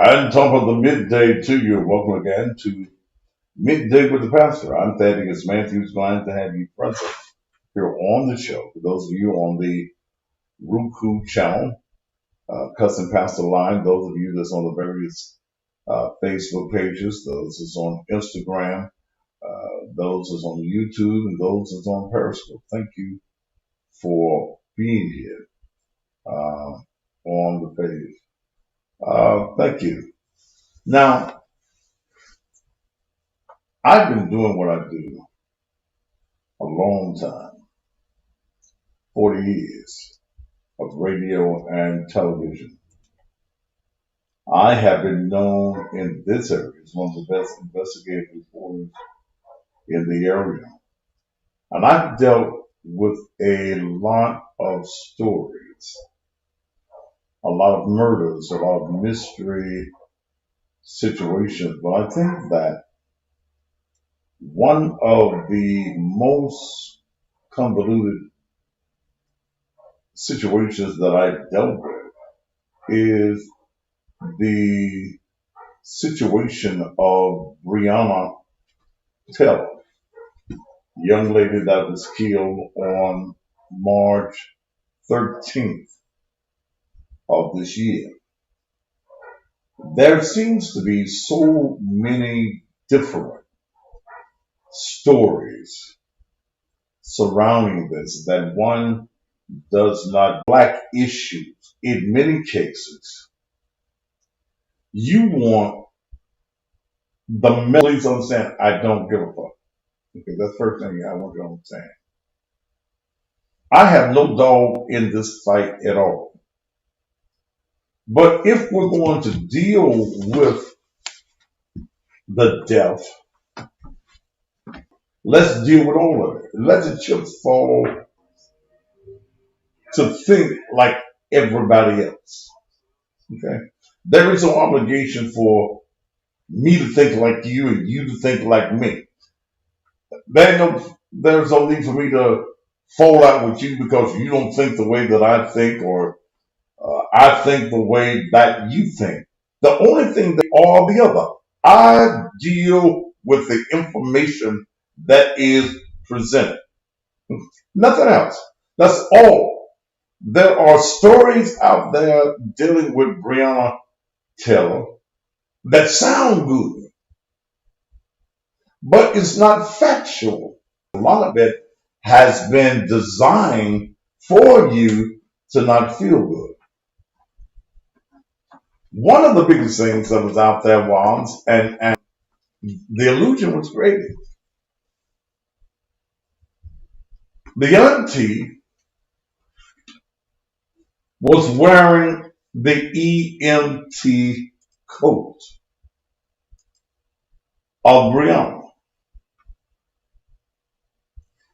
And top of the midday to you. Welcome again to Midday with the Pastor. I'm Thaddeus Matthews. Glad to have you present here on the show. For those of you on the Roku channel, Cussing Pastor line, those of you that's on the various Facebook pages, those that's on Instagram, those that's on YouTube, and those that's on Periscope. Thank you for being here on the page. Thank you. Now, I've been doing what I do a long time, 40 years of radio and television. I have been known in this area as one of the best investigative reporters in the area. And I've dealt with a lot of stories, a lot of murders, a lot of mystery situations. But I think that one of the most convoluted situations that I've dealt with is the situation of Breonna Taylor, young lady that was killed on March 13th of this year. There seems to be so many different stories surrounding this that one does not black issues. In many cases, you want the police to understand, I don't give a fuck. Okay, that's the first thing I want you to understand. I have no dog in this fight at all. But if we're going to deal with the death, let's deal with all of it. Let the chips fall to think like everybody else. Okay? There is no obligation for me to think like you and you to think like me. There's no need for me to fall out with you because you don't think the way that I think or I think the way that you think. The only thing they are the other. I deal with the information that is presented. Nothing else. That's all. There are stories out there dealing with Breonna Taylor that sound good, but it's not factual. A lot of it has been designed for you to not feel good. One of the biggest things that was out there was, and the illusion was created. The auntie was wearing the EMT coat of Breonna.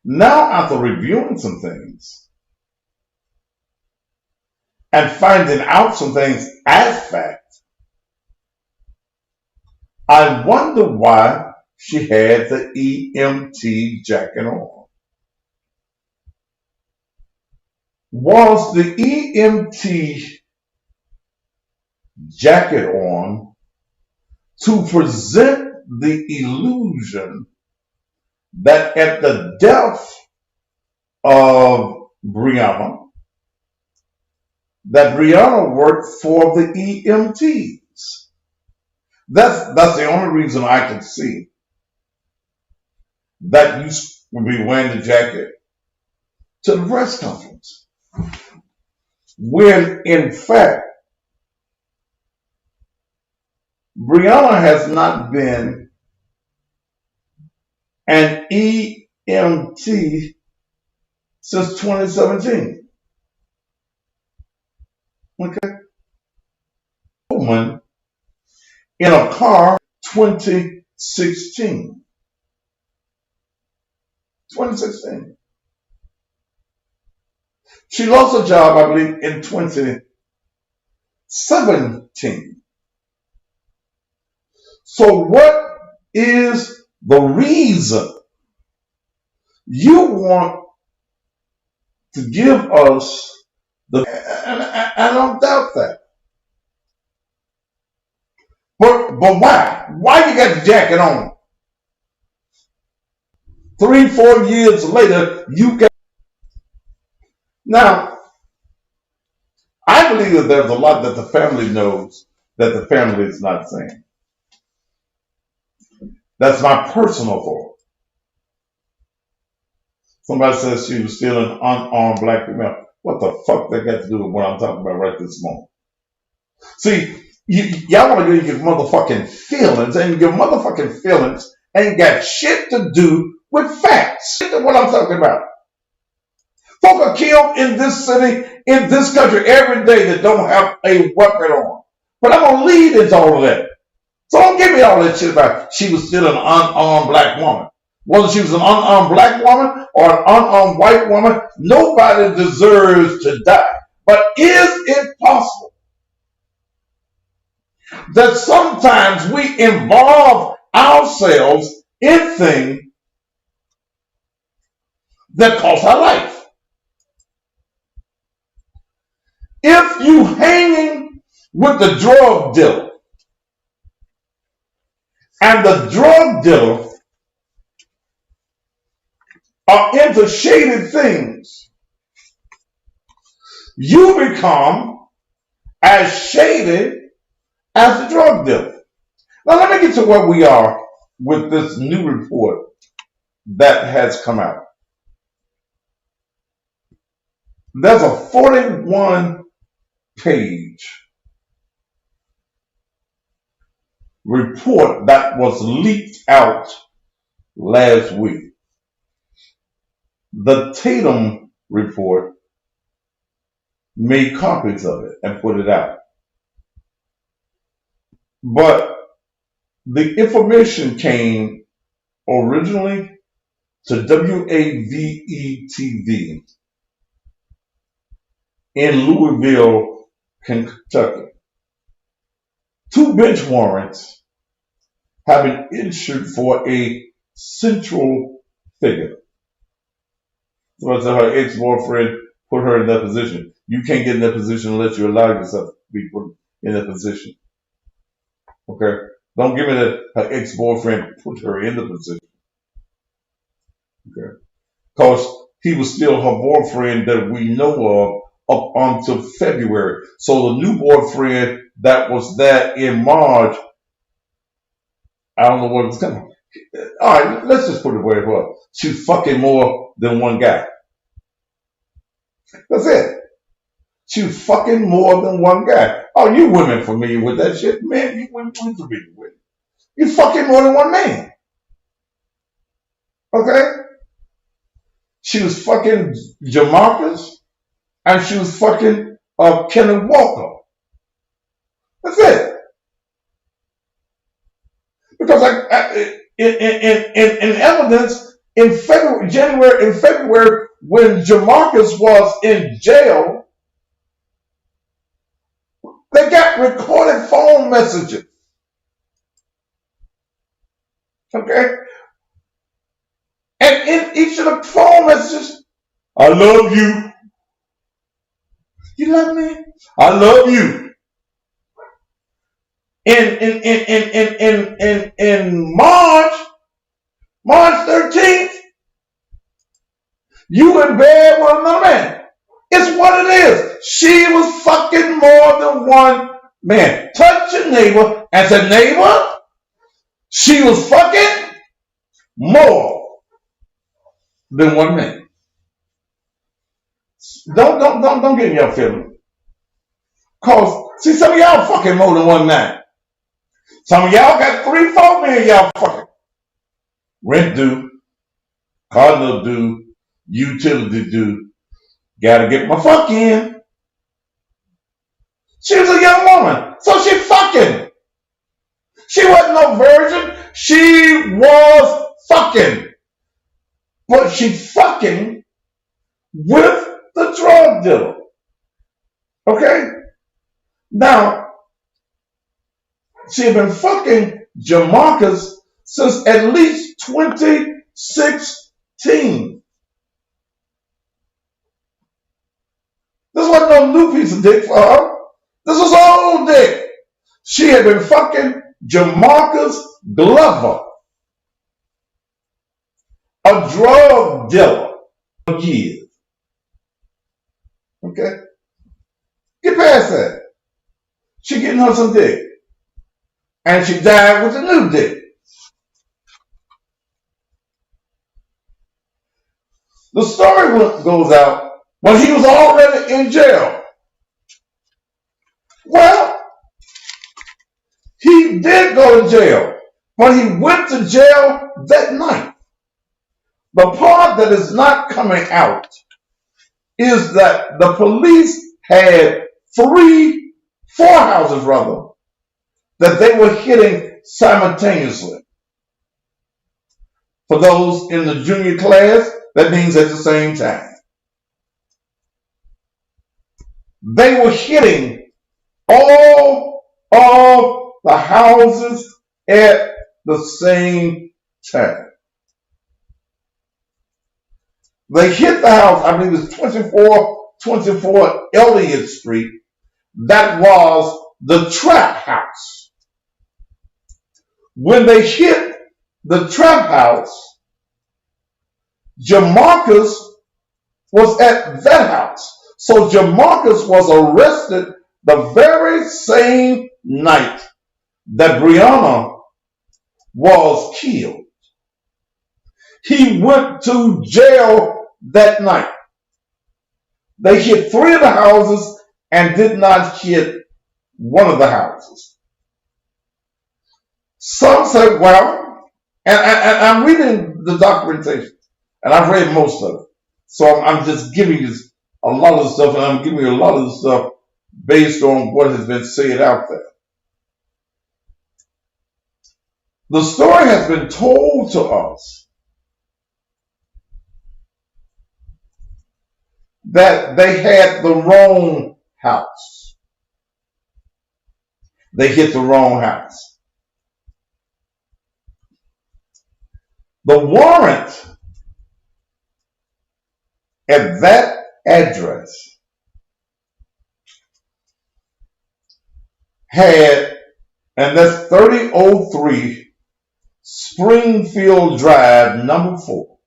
Now, after reviewing some things and finding out some things as fact, I wonder why she had the EMT jacket on. Was the EMT jacket on to present the illusion that at the death of Breonna, that Breonna worked for the EMTs? That's the only reason I can see that you would be wearing the jacket to the press conference, when in fact Breonna has not been an EMT since 2017. Okay. Woman in a car 2016. 2016. She lost her job, I believe, in 2017. So what is the reason you want to give us the, and I don't doubt that. But why? Why you got the jacket on? 3-4 years later, you got. Now, I believe that there's a lot that the family knows that the family is not saying. That's my personal thought. Somebody says she was still an unarmed black female. What the fuck that got to do with what I'm talking about right this moment? See, y'all want to get your motherfucking feelings, and your motherfucking feelings ain't got shit to do with facts. Shit to what I'm talking about. Folk are killed in this city, in this country every day that don't have a weapon on. But I'm going to lead into all of that. So don't give me all that shit about she was still an unarmed black woman. Whether she was an unarmed black woman or an unarmed white woman, nobody deserves to die. But is it possible that sometimes we involve ourselves in things that cost our life? If you hanging with the drug dealer and the drug dealer are into shady things, you become as shady as the drug dealer. Now let me get to where we are with this new report that has come out. There's a 41-page report that was leaked out last week. The Tatum report made copies of it and put it out. But the information came originally to WAVE-TV in Louisville, Kentucky. 2 bench warrants have been issued for a central figure. So her ex-boyfriend put her in that position. You can't get in that position unless you allow yourself to be put in that position. Okay? Don't give me that her ex-boyfriend put her in the position. Okay? Because he was still her boyfriend that we know of up until February. So the new boyfriend that was there in March, I don't know what it's coming. All right, let's just put it where it was. She's fucking more than one guy. That's it. She's fucking more than one guy. Oh, you women familiar with that shit? Man, you women familiar with it. You fucking more than one man. Okay? She was fucking Jamarcus and she was fucking Kenneth Walker. That's it. Because in evidence in February, when Jamarcus was in jail, they got recorded phone messages. Okay? And in each of the phone messages, I love you. You love me? I love you. In March 13th, you in bed with another man. It's what it is. She was fucking more than one man. Touch your neighbor and say, neighbor, she was fucking more than one man. Don't get in your feelings. Cause see, some of y'all fucking more than one man. Some of y'all got 3-4 men y'all fucking. Rent due, car note due, utility due. Gotta get my fuck in. She was a young woman, so she fucking. She wasn't no virgin. She was fucking. But she fucking with the drug dealer. Okay? Now, she had been fucking Jamarcus since at least 2016. This wasn't no new piece of dick for her. This was old dick. She had been fucking Jamarcus Glover, a drug dealer for years. Okay? Get past that. She getting her some dick. And she died with a new dick. The story goes out when he was already in jail. Well, he did go to jail, but he went to jail that night. The part that is not coming out is that the police had four houses rather, that they were hitting simultaneously. For those in the junior class, that means at the same time. They were hitting all of the houses at the same time. They hit the house, I believe it was 2424 Elliott Street. That was the trap house. When they hit the trap house, Jamarcus was at that house. So Jamarcus was arrested the very same night that Breonna was killed. He went to jail that night. They hit 3 of the houses and did not hit one of the houses. Some say, well, and I'm reading the documentation, and I've read most of it. So I'm just giving you a lot of stuff, and I'm giving you a lot of the stuff based on what has been said out there. The story has been told to us that they had the wrong house. They hit the wrong house. The warrant at that address had, and that's 3003 Springfield Drive, number 4.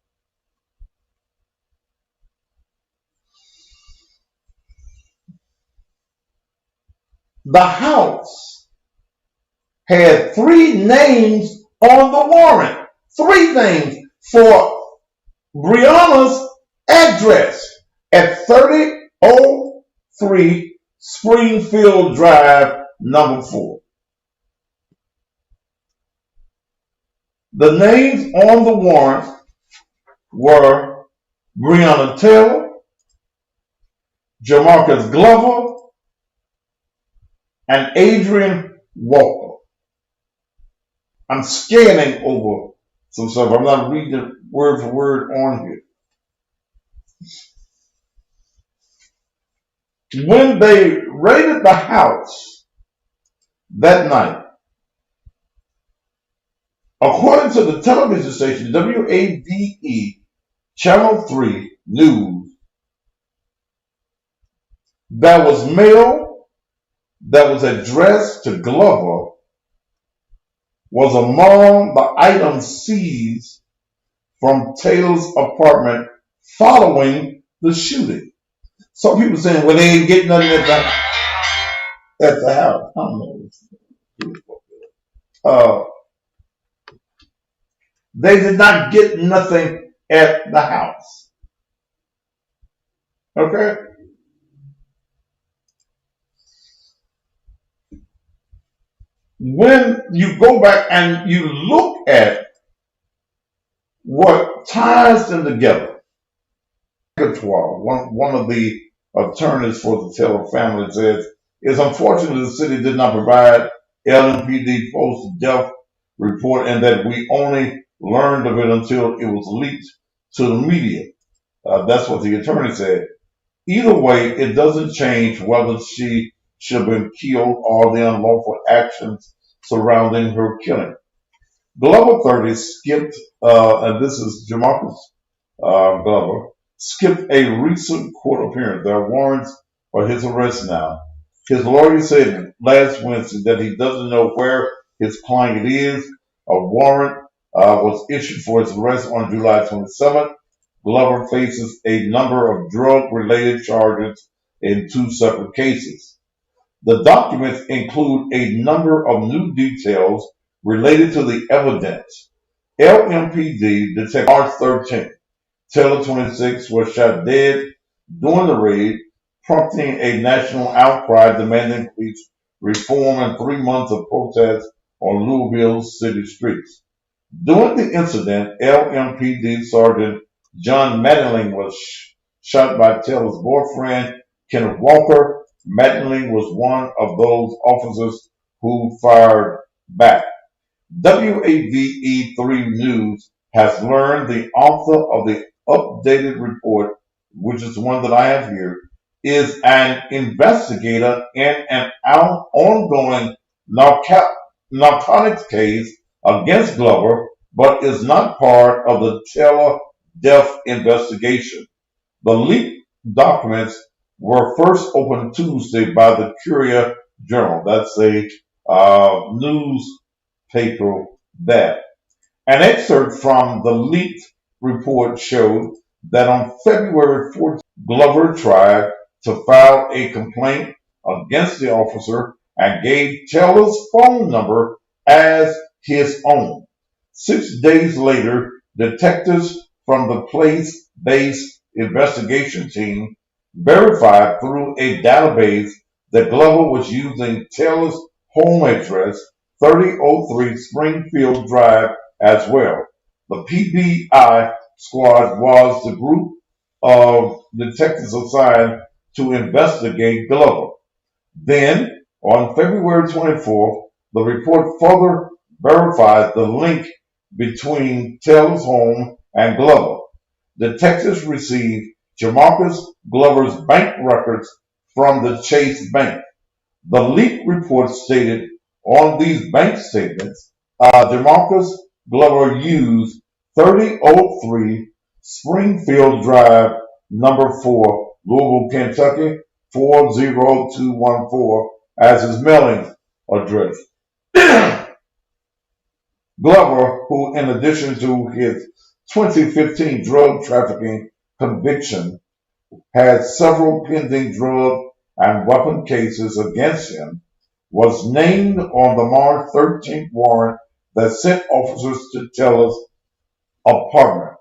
The house had 3 names on the warrant. 3 names for Breonna's address at 3003 Springfield Drive, number 4. The names on the warrant were Breonna Taylor, Jamarcus Glover, and Adrian Walker. I'm scanning over some stuff. I'm not reading it word for word on here. When they raided the house that night, according to the television station WADE Channel 3 News, there was mail that was addressed to Glover was among the items seized from Taylor's apartment following the shooting. Some people saying, well, they ain't getting nothing at the house. I don't know. They did not get nothing at the house. Okay? When you go back and you look at what ties them together, one of the attorneys for the Taylor family says, it's unfortunate the city did not provide LMPD post-death report and that we only learned of it until it was leaked to the media. That's what the attorney said. Either way, it doesn't change whether she should have been killed or the unlawful actions surrounding her killing. Glover 30 skipped, and this is Jamarcus Glover, skipped a recent court appearance. There are warrants for his arrest now. His lawyer said last Wednesday that he doesn't know where his client is. A warrant was issued for his arrest on July 27th. Glover faces a number of drug-related charges in two separate cases. The documents include a number of new details related to the evidence. LMPD Detective March 13th. Taylor, 26, was shot dead during the raid, prompting a national outcry demanding police reform and 3 months of protests on Louisville's city streets. During the incident, LMPD Sergeant John Mattingly was shot by Taylor's boyfriend, Kenneth Walker. Mattingly was one of those officers who fired back. WAVE3 News has learned the author of the updated report, which is the one that I have here, is an investigator in an ongoing narcotics case against Glover, but is not part of the Taylor death investigation. The leaked documents were first opened Tuesday by the Courier Journal. That's a newspaper that. An excerpt from the leaked report showed that on February 14th, Glover tried to file a complaint against the officer and gave Taylor's phone number as his own. 6 days later, detectives from the place-based investigation team verified through a database that Glover was using Taylor's home address, 3003 Springfield Drive, as well. The PBI squad was the group of detectives assigned to investigate Glover. Then, on February 24th, the report further verified the link between Taylor's home and Glover. Detectives received Jamarcus Glover's bank records from the Chase Bank. The leaked report stated on these bank statements, Jamarcus Glover used 3003 Springfield Drive, number 4, Louisville, Kentucky, 40214 as his mailing address. Glover, who in addition to his 2015 drug trafficking conviction, had several pending drug and weapon cases against him, was named on the March 13th warrant that sent officers to Taylor's apartment.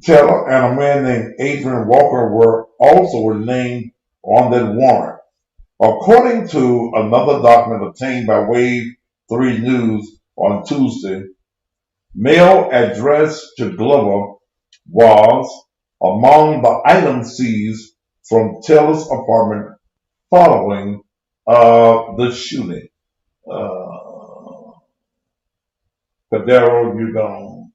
Taylor and a man named Adrian Walker were also named on that warrant. According to another document obtained by Wave 3 News on Tuesday, mail addressed to Glover was among the items seized from Taylor's apartment following the shooting. Cadero, you gone.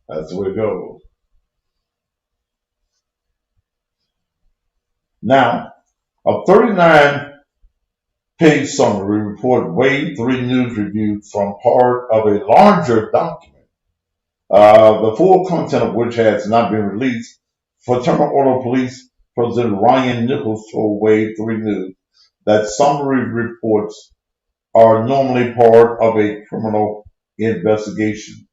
That's where it goes. Now, a 39-page summary report Wave 3 News reviewed from part of a larger document, the full content of which has not been released. Fraternal Order Police President Ryan Nichols told Wave 3 News that summary reports are normally part of a criminal investigation.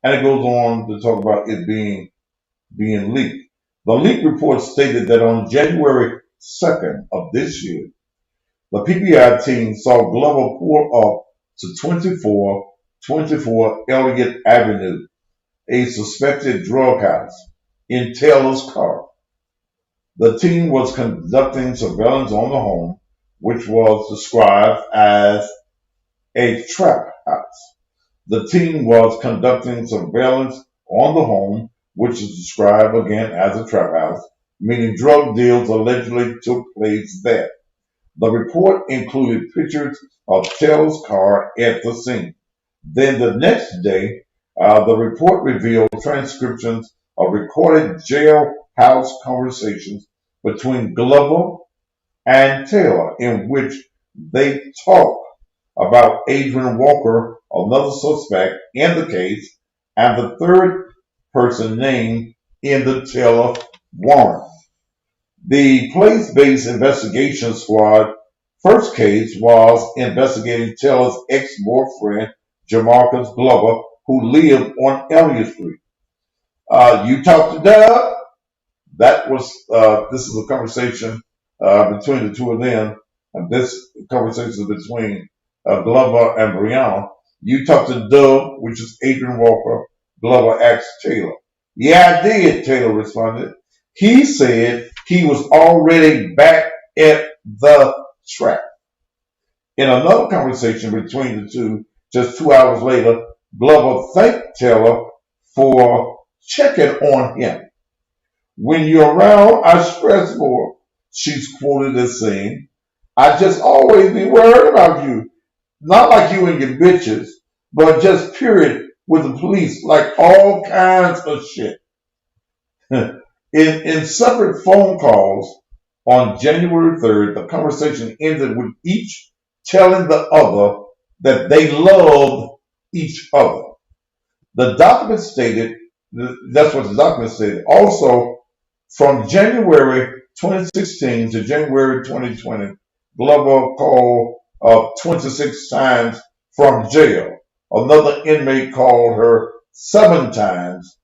And it goes on to talk about it being leaked. The leaked report stated that on January 2nd of this year, the PBI team saw Glover pull up to 2424 Elliott Avenue, a suspected drug house, in Taylor's car. The team was conducting surveillance on the home, which was described as a trap house. The team was conducting surveillance on the home, which is described again as a trap house, meaning drug deals allegedly took place there. The report included pictures of Taylor's car at the scene. Then the next day, the report revealed transcriptions of recorded jailhouse conversations between Glover and Taylor, in which they talked about Adrian Walker, another suspect in the case, and the third person named in the Taylor warrant. The place-based investigation squad first case was investigating Taylor's ex-boyfriend, Jamarcus Glover, who lived on Elliott Street. You talked to Doug? That was, this is a conversation between the two of them. And this conversation is between Glover and Brianna. You talked to Doug, which is Adrian Walker. Glover asked Taylor. Yeah, I did, Taylor responded. He said he was already back at the track. In another conversation between the two, just 2 hours later, Glover thanked Taylor for checking on him. When you're around, I stress more, she's quoted as saying. I just always be worried about you. Not like you and your bitches, but just period with the police, like all kinds of shit. In separate phone calls on January 3rd, the conversation ended with each telling the other that they loved each other. The document stated, that's what the document stated. Also, from January 2016 to January 2020, Glover called 26 times from jail. Another inmate called her 7 times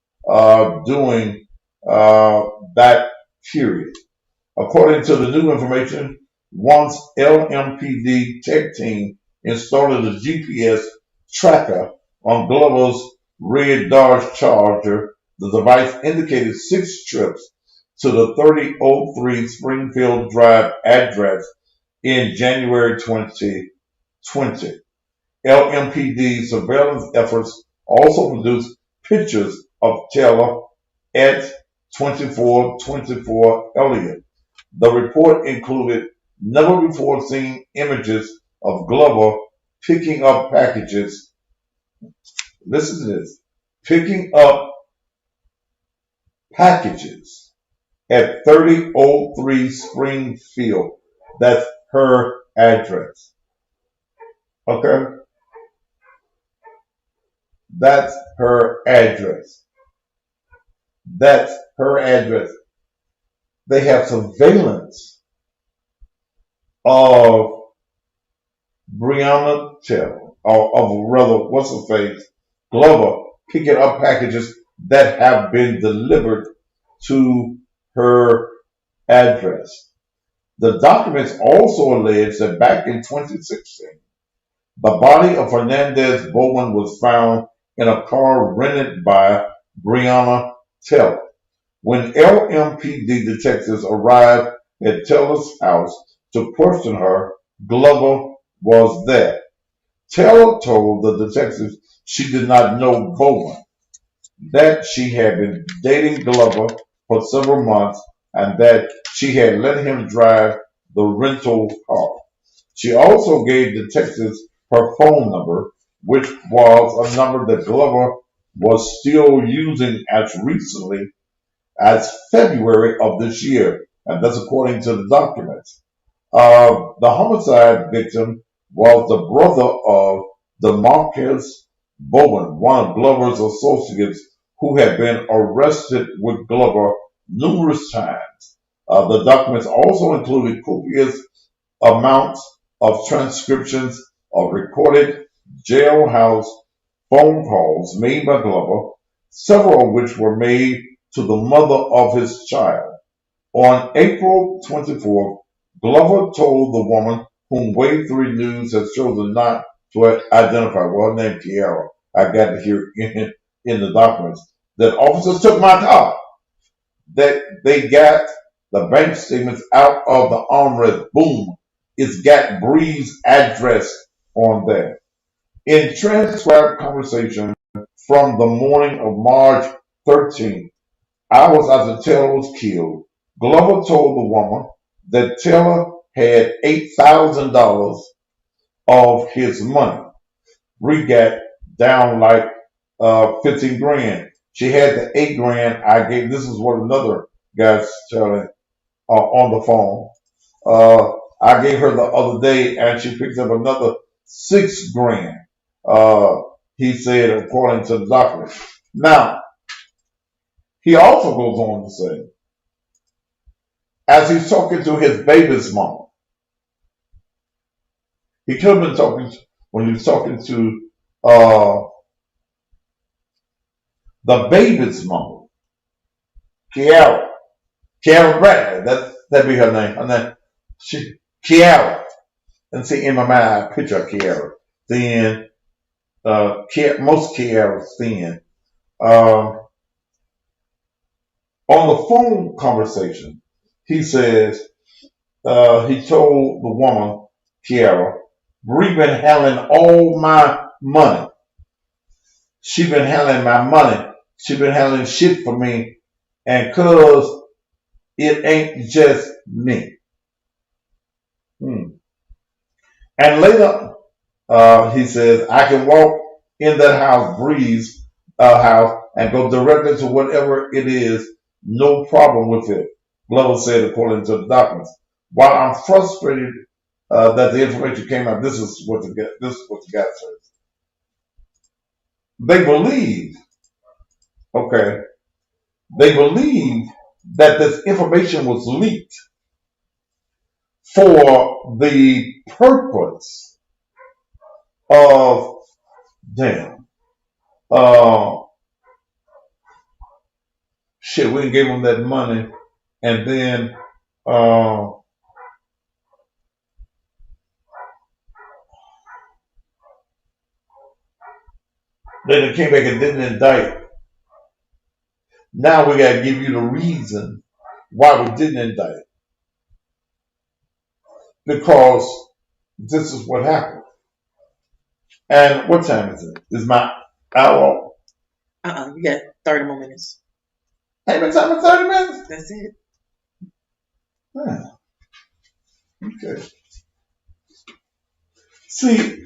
during that period. According to the new information, once LMPD tech team installed a GPS tracker on Glover's red Dodge Charger, the device indicated 6 trips to the 3003 Springfield Drive address in January 2020. LMPD surveillance efforts also produced pictures of Taylor at 2424 Elliott. The report included never before seen images of Glover picking up packages. Listen to this. Picking up packages at 3003 Springfield. That's her address. Okay? That's her address. That's her address. They have surveillance of Breonna Taylor, or of rather, what's her face, Glover, picking up packages that have been delivered to her address. The documents also allege that back in 2016, the body of Hernandez Bowman was found in a car rented by Breonna Taylor. When LMPD detectives arrived at Taylor's house to question her, Glover was there. Taylor told the detectives she did not know Bowman, that she had been dating Glover for several months, and that she had let him drive the rental car. She also gave detectives her phone number, which was a number that Glover was still using as recently as February of this year, and that's according to the documents. The homicide victim was the brother of DeMarcus Bowen, one of Glover's associates who had been arrested with Glover numerous times. The documents also included copious amounts of transcriptions of recorded jailhouse phone calls made by Glover, several of which were made to the mother of his child. On April 24th, Glover told the woman whom Wave 3 News has chosen not to identify, well, her name Kiara, I got it here in the documents, that officers took my car, that they got the bank statements out of the armrest. Boom, it's got Bree's address on there. In transcribed conversation from the morning of March 13th, hours after Taylor was killed, Glover told the woman that Taylor had $8,000 of his money. Bree got down like 15 grand. She had the 8 grand I gave. This is what another guy's telling on the phone. I gave her the other day, and she picked up another 6 grand. He said, according to the document. Now, He also goes on to say, as he's talking to his baby's mom, he could have been talking when he was talking to the baby's mom, Kiara Bradley. That'd be her name. Her name, Kiara. And see, in my mind, I picture Kiara. Then, most Kiara's thin. On the phone conversation, he says, he told the woman, Kiara, Bree been handling all my money. She been handling my money. She been handling shit for me. And cause it ain't just me. And later, he says, I can walk in that house, Bree's house, and go directly to whatever it is. No problem with it. Glover said, according to the documents. While I'm frustrated that the information came out, this is what the guy says. They believe that this information was leaked for the purpose of, we gave them that money, and then they came back and didn't indict. Now we got to give you the reason why we didn't indict. Because this is what happened. And what time is it? Is my hour? You got 30 more minutes. Ain't been time for 30 minutes? That's it. Okay. See,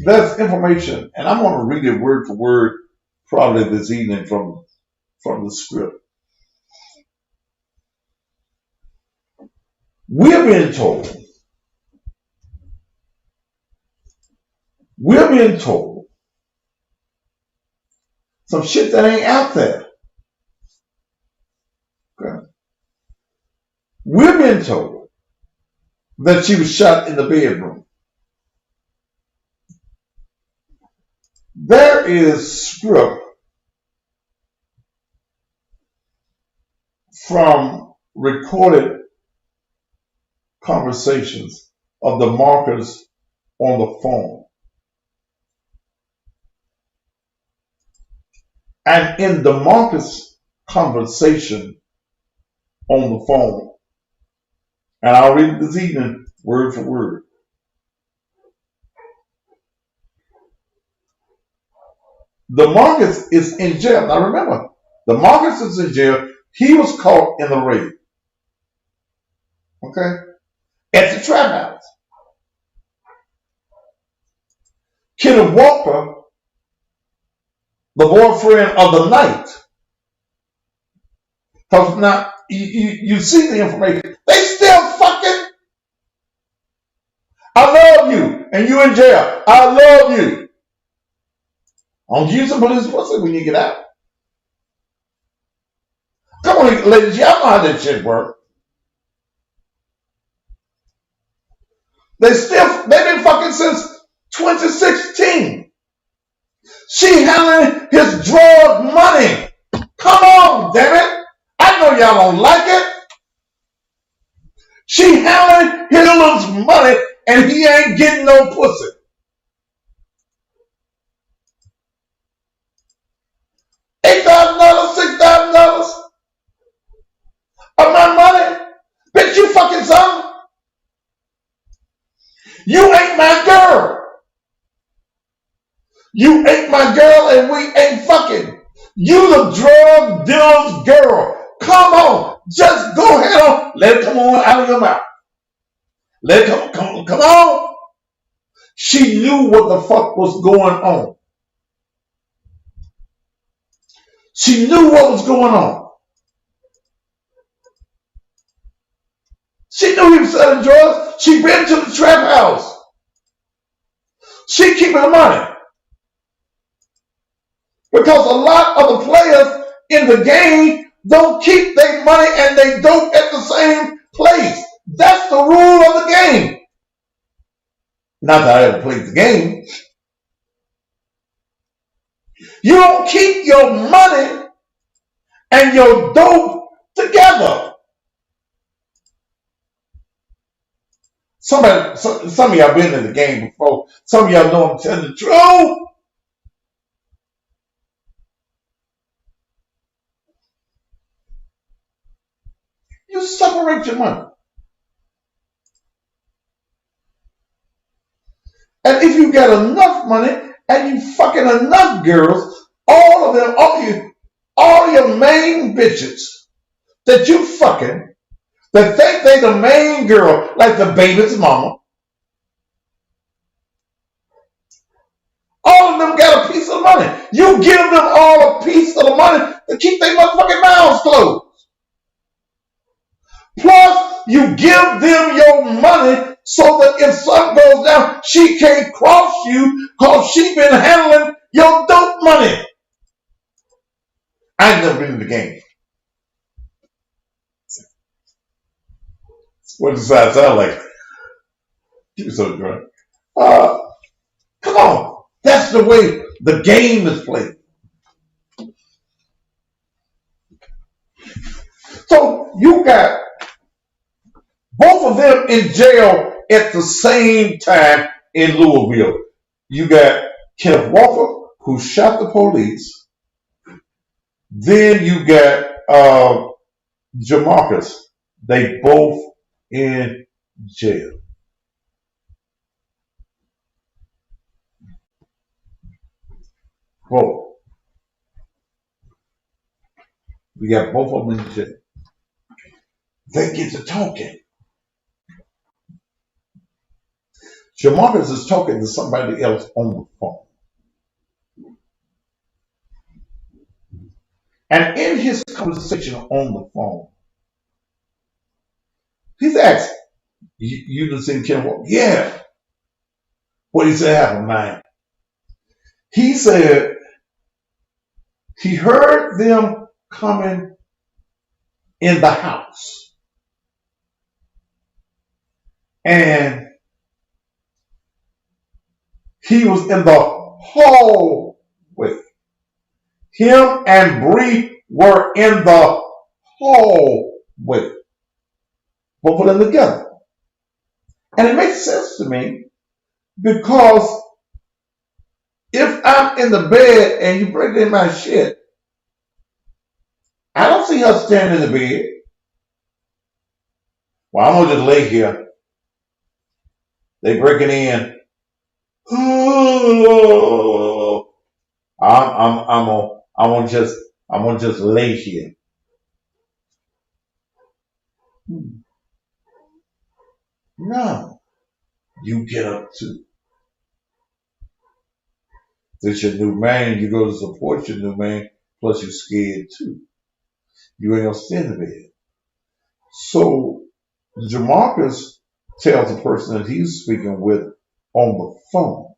that's information, and I'm going to read it word for word probably this evening from the script. We're being told some shit that ain't out there. Okay. We're being told that she was shot in the bedroom. There is script from recorded conversations of the markers on the phone. And in the Marcus conversation on the phone, and I'll read it this evening, word for word. The Marcus is in jail. Now remember, the Marcus is in jail. He was caught in the raid. Okay? At the trap house. Kenneth Walker, the boyfriend of the night. Because now, you see the information. They still fucking. I love you. And you in jail. I love you. I'm going to use some police pussy when you get out. Come on, ladies. Y'all know how that shit works. They've been fucking since 2016. She handling his drug money. Come on, damn it. I know y'all don't like it. She handling his money and he ain't getting no pussy. $8,000, $6,000 of my money? Bitch, you fucking son. You ain't my girl. You ain't my girl and we ain't fucking. You the drug dealer's girl. Come on. Just go ahead on. Let it come on out of your mouth. Let it come on. She knew what the fuck was going on. She knew what was going on. She knew he was selling drugs. She been to the trap house. She keeping the money. Because a lot of the players in the game don't keep their money and they dope at the same place. That's the rule of the game. Not that I ever played the game. You don't keep your money and your dope together. Some of y'all been in the game before. Some of y'all know I'm telling the truth. You separate your money. And if you got enough money and you fucking enough girls, all of them, all your main bitches that you fucking, that think they the main girl, like the baby's mama, all of them got a piece of money. You give them all a piece of the money to keep their motherfucking mouths closed. Plus, you give them your money so that if something goes down, she can't cross you because she been handling your dope money. I ain't never been in the game. What does that sound like? You're so drunk. Come on. That's the way the game is played. So you got both of them in jail at the same time in Louisville. You got Kenneth Walker, who shot the police. Then you got Jamarcus. They both in jail. Both. We got both of them in jail. They get to talking. Jamarcus is talking to somebody else on the phone. And in his conversation on the phone, he's asked, you done seen Ken Walker? Yeah. What he said happened, man. He said he heard them coming in the house. And he was in the hallway. Him and Bree were in the hallway. Both of them together. And it makes sense to me because if I'm in the bed and you break in my shit, I don't see her standing in the bed. Well, I'm gonna just lay here. They breaking in. Oh, I'm gonna just lay here. No, you get up too. This your new man. You go to support your new man. Plus you're scared too. You ain't gonna stay in the bed. So Jamarcus tells the person that he's speaking with on the phone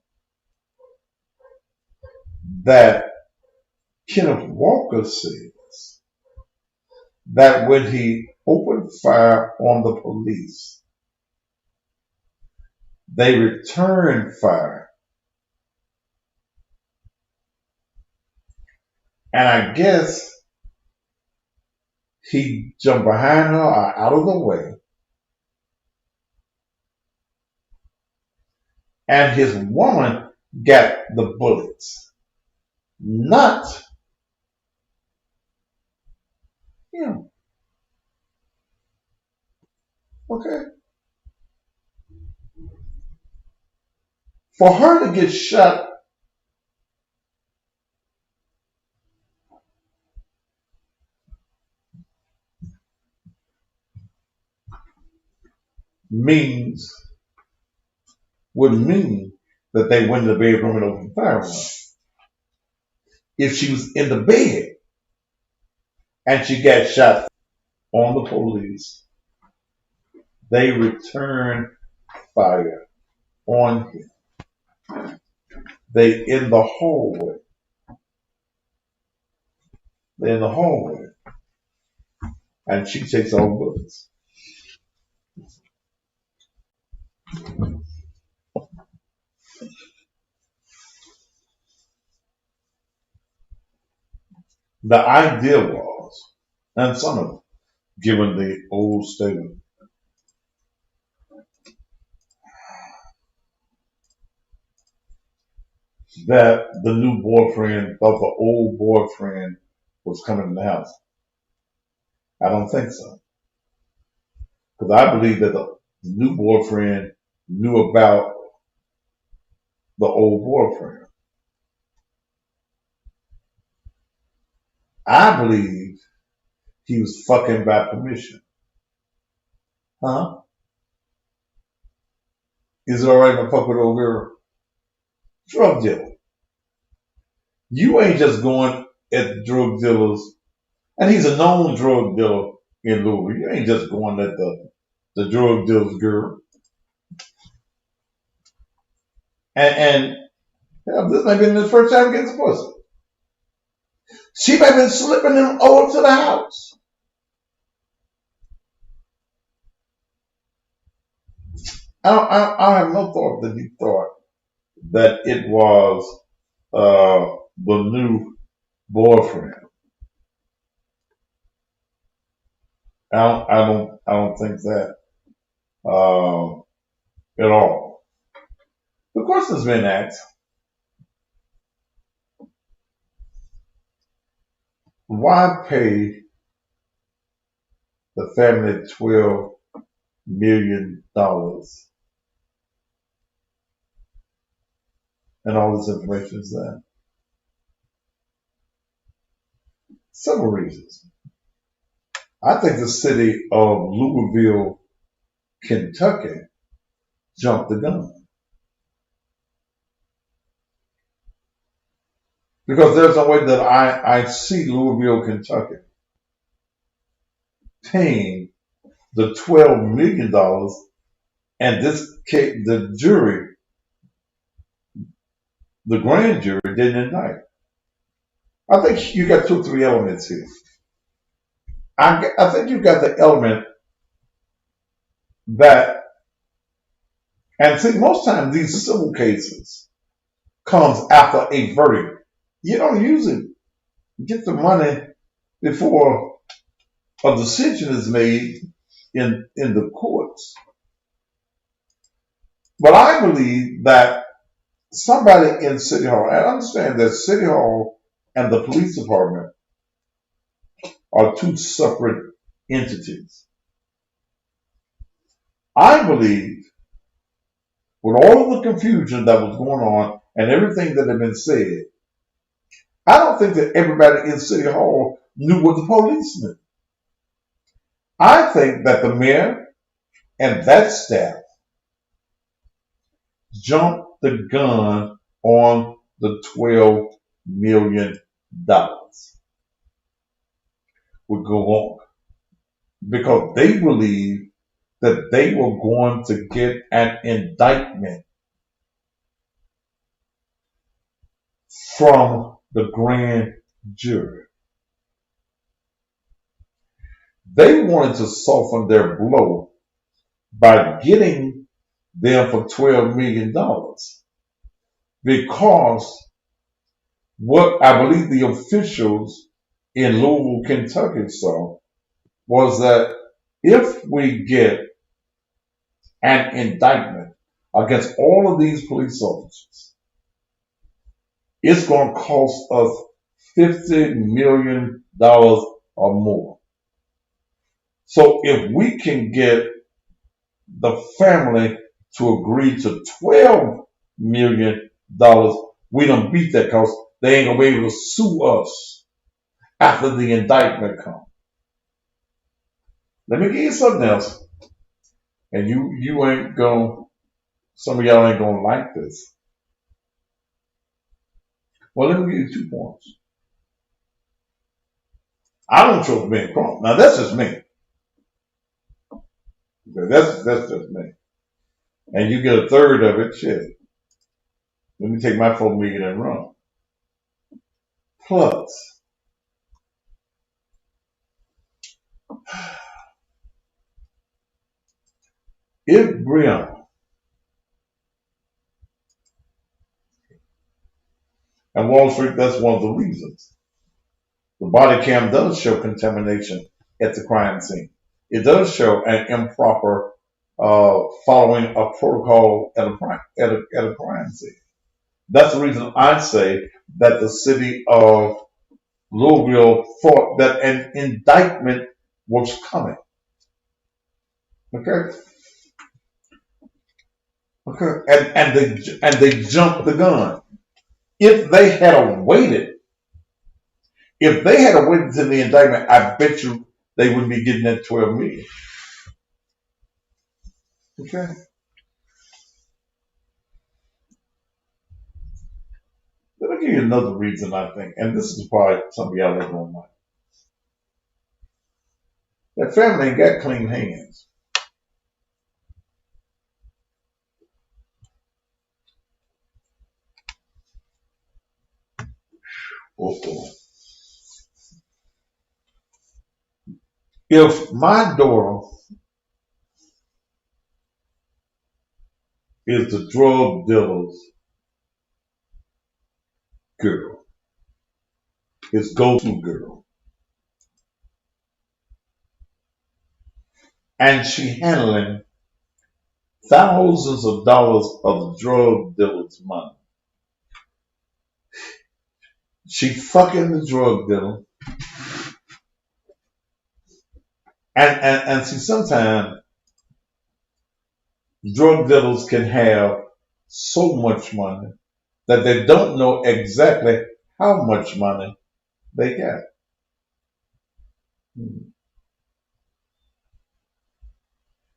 that Kenneth Walker says that when he opened fire on the police, they returned fire. And I guess he jumped behind her or out of the way. And his woman got the bullets. Not him. Okay? For her to get shot would mean that they went in the bedroom and opened fire on her. If she was in the bed and she got shot on the police, they returned fire on him. They in the hallway. They're in the hallway, and she takes all bullets. The idea was, and some of them, given the old statement, that the new boyfriend thought the old boyfriend was coming in the house. I don't think so. Because I believe that the new boyfriend knew about the old boyfriend. I believe he was fucking by permission. Huh? Is it alright to fuck with old girl? Drug dealer. You ain't just going at drug dealers, and he's a known drug dealer in Louisville. You ain't just going at the drug dealer's girl. And this may have been his first time getting some pussy. She may have been slipping him over to the house. I have no thought that he thought that it was the new boyfriend. I don't think that at all. The question's been asked: why pay the family $12 million, and all this information is there? Several reasons. I think the city of Louisville, Kentucky, jumped the gun. Because there's no way that I see Louisville, Kentucky paying the $12 million, and this case, the jury, the grand jury, didn't indict. I think you got 2 or 3 elements here. I think you got the element that, and see, most times these civil cases comes after a verdict. You don't usually get the money before a decision is made in the courts. But I believe that somebody in City Hall, and I understand that City Hall and the police department are 2 separate entities. I believe, with all of the confusion that was going on and everything that had been said, I don't think that everybody in City Hall knew what the police knew. I think that the mayor and that staff jumped the gun on the $12 million. Would go on because they believed that they were going to get an indictment from the grand jury. They wanted to soften their blow by getting them for $12 million because what I believe the officials in Louisville, Kentucky saw was that if we get an indictment against all of these police officers, it's going to cost us $50 million or more. So if we can get the family to agree to $12 million, we done beat that because they ain't going to be able to sue us after the indictment comes. Let me give you something else. And you ain't going, some of y'all ain't going to like this. Well, let me give you 2 points. I don't trust being Trump. Now, that's just me. That's just me. And you get a third of it, shit. Let me take my $4 million and run. Plus, If Brianna, and Wall Street, that's one of the reasons. The body cam does show contamination at the crime scene. It does show an improper following a protocol at a crime scene. That's the reason I say that the city of Louisville thought that an indictment was coming. Okay, okay, and they jumped the gun. If they had waited, if they had waited to the indictment, I bet you they would be getting that 12 million. Okay. Let me give you another reason I think, and this is probably some of y'all don't know. That family ain't got clean hands. Uh-oh. If my daughter is the drug dealer's girl, his go-to girl, and she handling thousands of dollars of the drug dealer's money. She fucking the drug dealer. And see, sometimes drug dealers can have so much money that they don't know exactly how much money they got.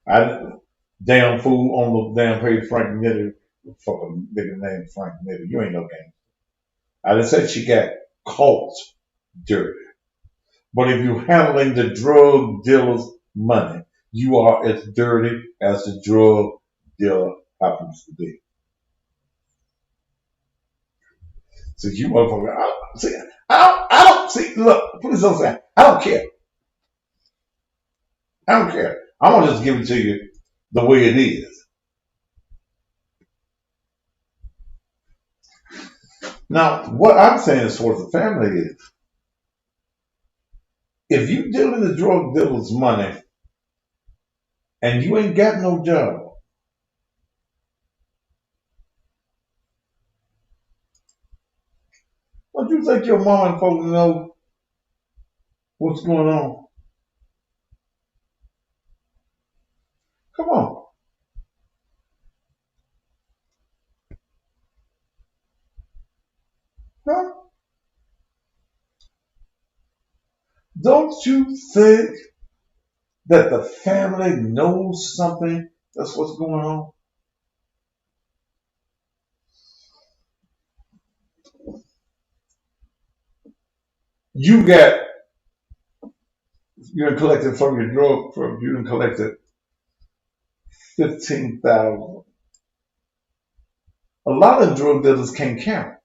I damn fool on the damn page Frank Nitter, fucking nigga named Frank Nitter. You ain't no game. I just said she got caught dirty. But if you're handling the drug dealer's money, you are as dirty as the drug dealer happens to be. So you motherfucker, I don't see, look, please don't say, I don't care. I don't care. I'm gonna just give it to you the way it is. Now, what I'm saying as far as the family is, if you deal in the drug dealer's money and you ain't got no job, what do you think your mom and folks know what's going on? Come on. Huh? Don't you think that the family knows something that's what's going on? You got, you done collected from your drug, you done collected 15,000. A lot of drug dealers can't count.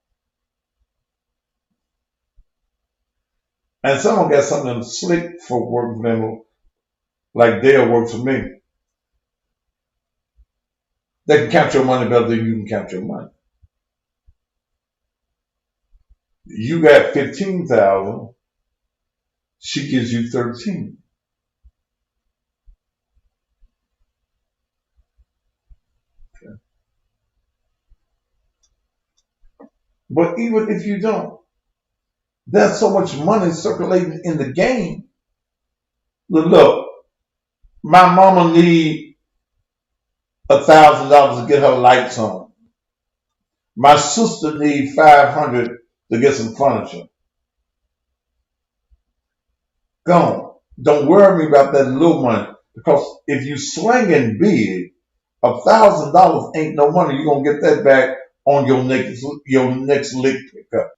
And someone got something slick for work for them, like Dale works for me. They can count your money better than you can count your money. You got 15,000, she gives you 13. Okay. But even if you don't, there's so much money circulating in the game. Look, my mama need $1,000 to get her lights on. My sister need 500 to get some furniture. Gone. Don't worry me about that little money, because if you slinging big, $1,000 ain't no money. You're gonna get that back on your next lick pickup.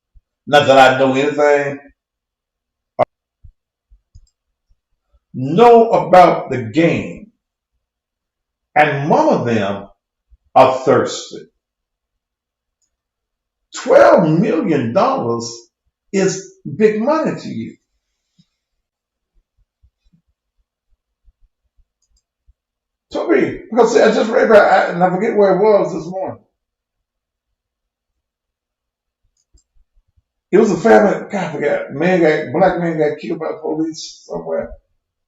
Not that I know anything. Know about the game, and some of them are thirsty. $12 million is big money to you. be. Because see, I just read that, and I forget where it was this morning. It was a family, God, I forgot. Black man got killed by the police somewhere.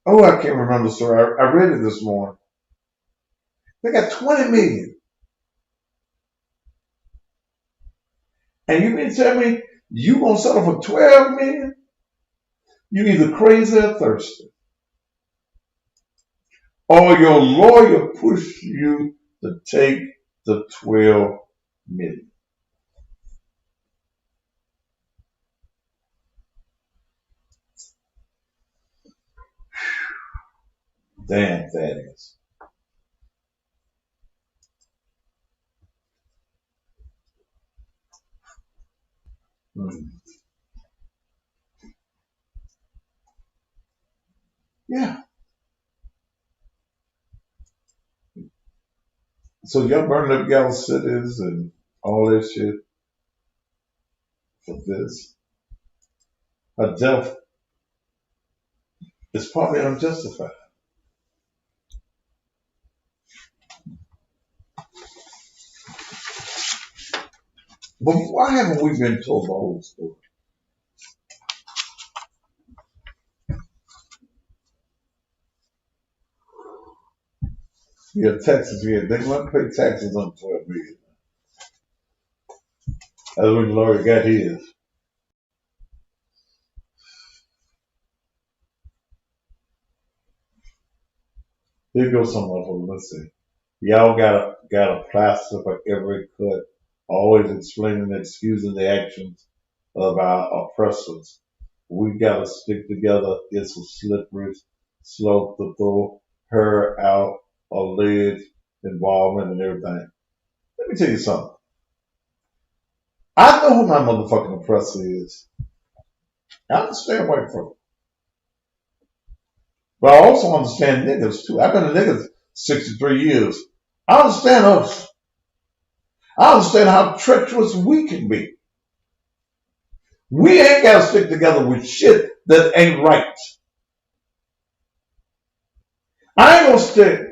Oh, I can't remember the story. I read it this morning. They got 20 million. And you mean to tell me you gonna settle for 12 million? You either crazy or thirsty. Or your lawyer pushed you to take the 12 million. Damn, that is. Yeah. So y'all burning up y'all cities and all that shit for this. A death is partly unjustified. But why haven't we been told the whole story? Yeah, Texas, yeah, they want to pay taxes on 12 million. That's when the lawyer got his. Here goes some of them. Let's see. Y'all got a plaster for every cut, always explaining and excusing the actions of our oppressors. We gotta stick together. It's a slippery slope to throw her out alleged involvement and everything. Let me tell you something. I know who my motherfucking oppressor is. I understand white folk. But I also understand niggas too. I've been a nigga 63 years. I understand us. I understand how treacherous we can be. We ain't got to stick together with shit that ain't right. I ain't gonna stick.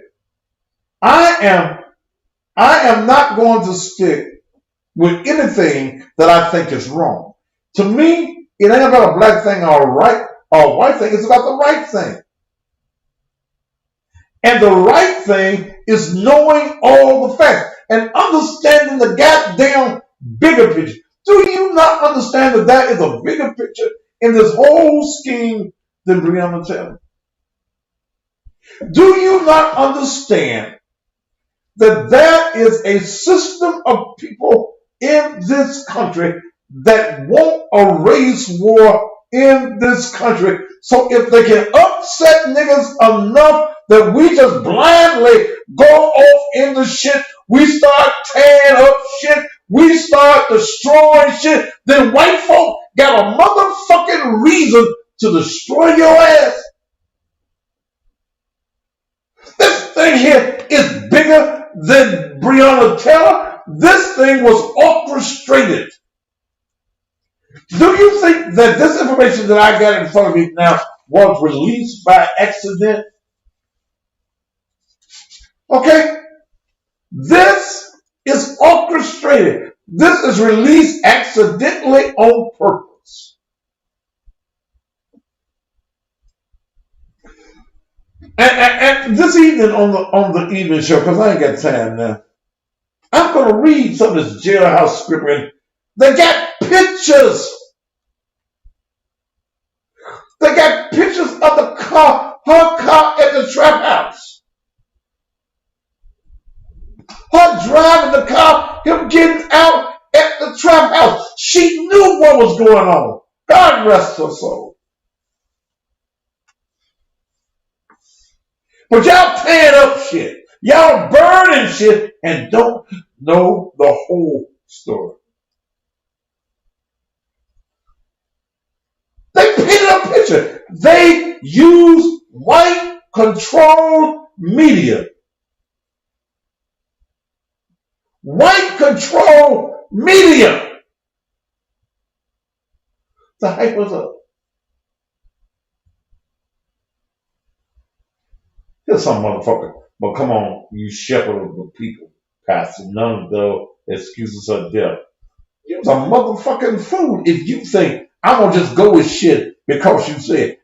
I am not going to stick with anything that I think is wrong. To me, it ain't about a black thing or a white thing. It's about the right thing. And the right thing is knowing all the facts and understanding the goddamn bigger picture. Do you not understand that there is a bigger picture in this whole scheme than Breonna Taylor? Do you not understand that there is a system of people in this country that want a race war in this country? So if they can upset niggas enough that we just blindly go off into shit, we start tearing up shit, we start destroying shit, then white folk got a motherfucking reason to destroy your ass. This thing here is bigger than Breonna Taylor. This thing was orchestrated. Do you think that this information that I got in front of me now was released by accident? Okay? This is orchestrated. This is released accidentally on purpose. And this evening on the evening show, because I ain't got time now, I'm going to read some of this jailhouse script. They got pictures. They got pictures of the car, her car at the trap house. Her driving the car, him getting out at the trap house. She knew what was going on. God rest her soul. But y'all tearing up shit. Y'all burning shit and don't know the whole story. They painted a picture. They use white controlled media. White controlled media to hype us up. Here's some motherfucker. But come on, you shepherd of the people, Pastor. None of the excuses are there. You're a motherfucking fool if you think I'm gonna just go with shit because you said.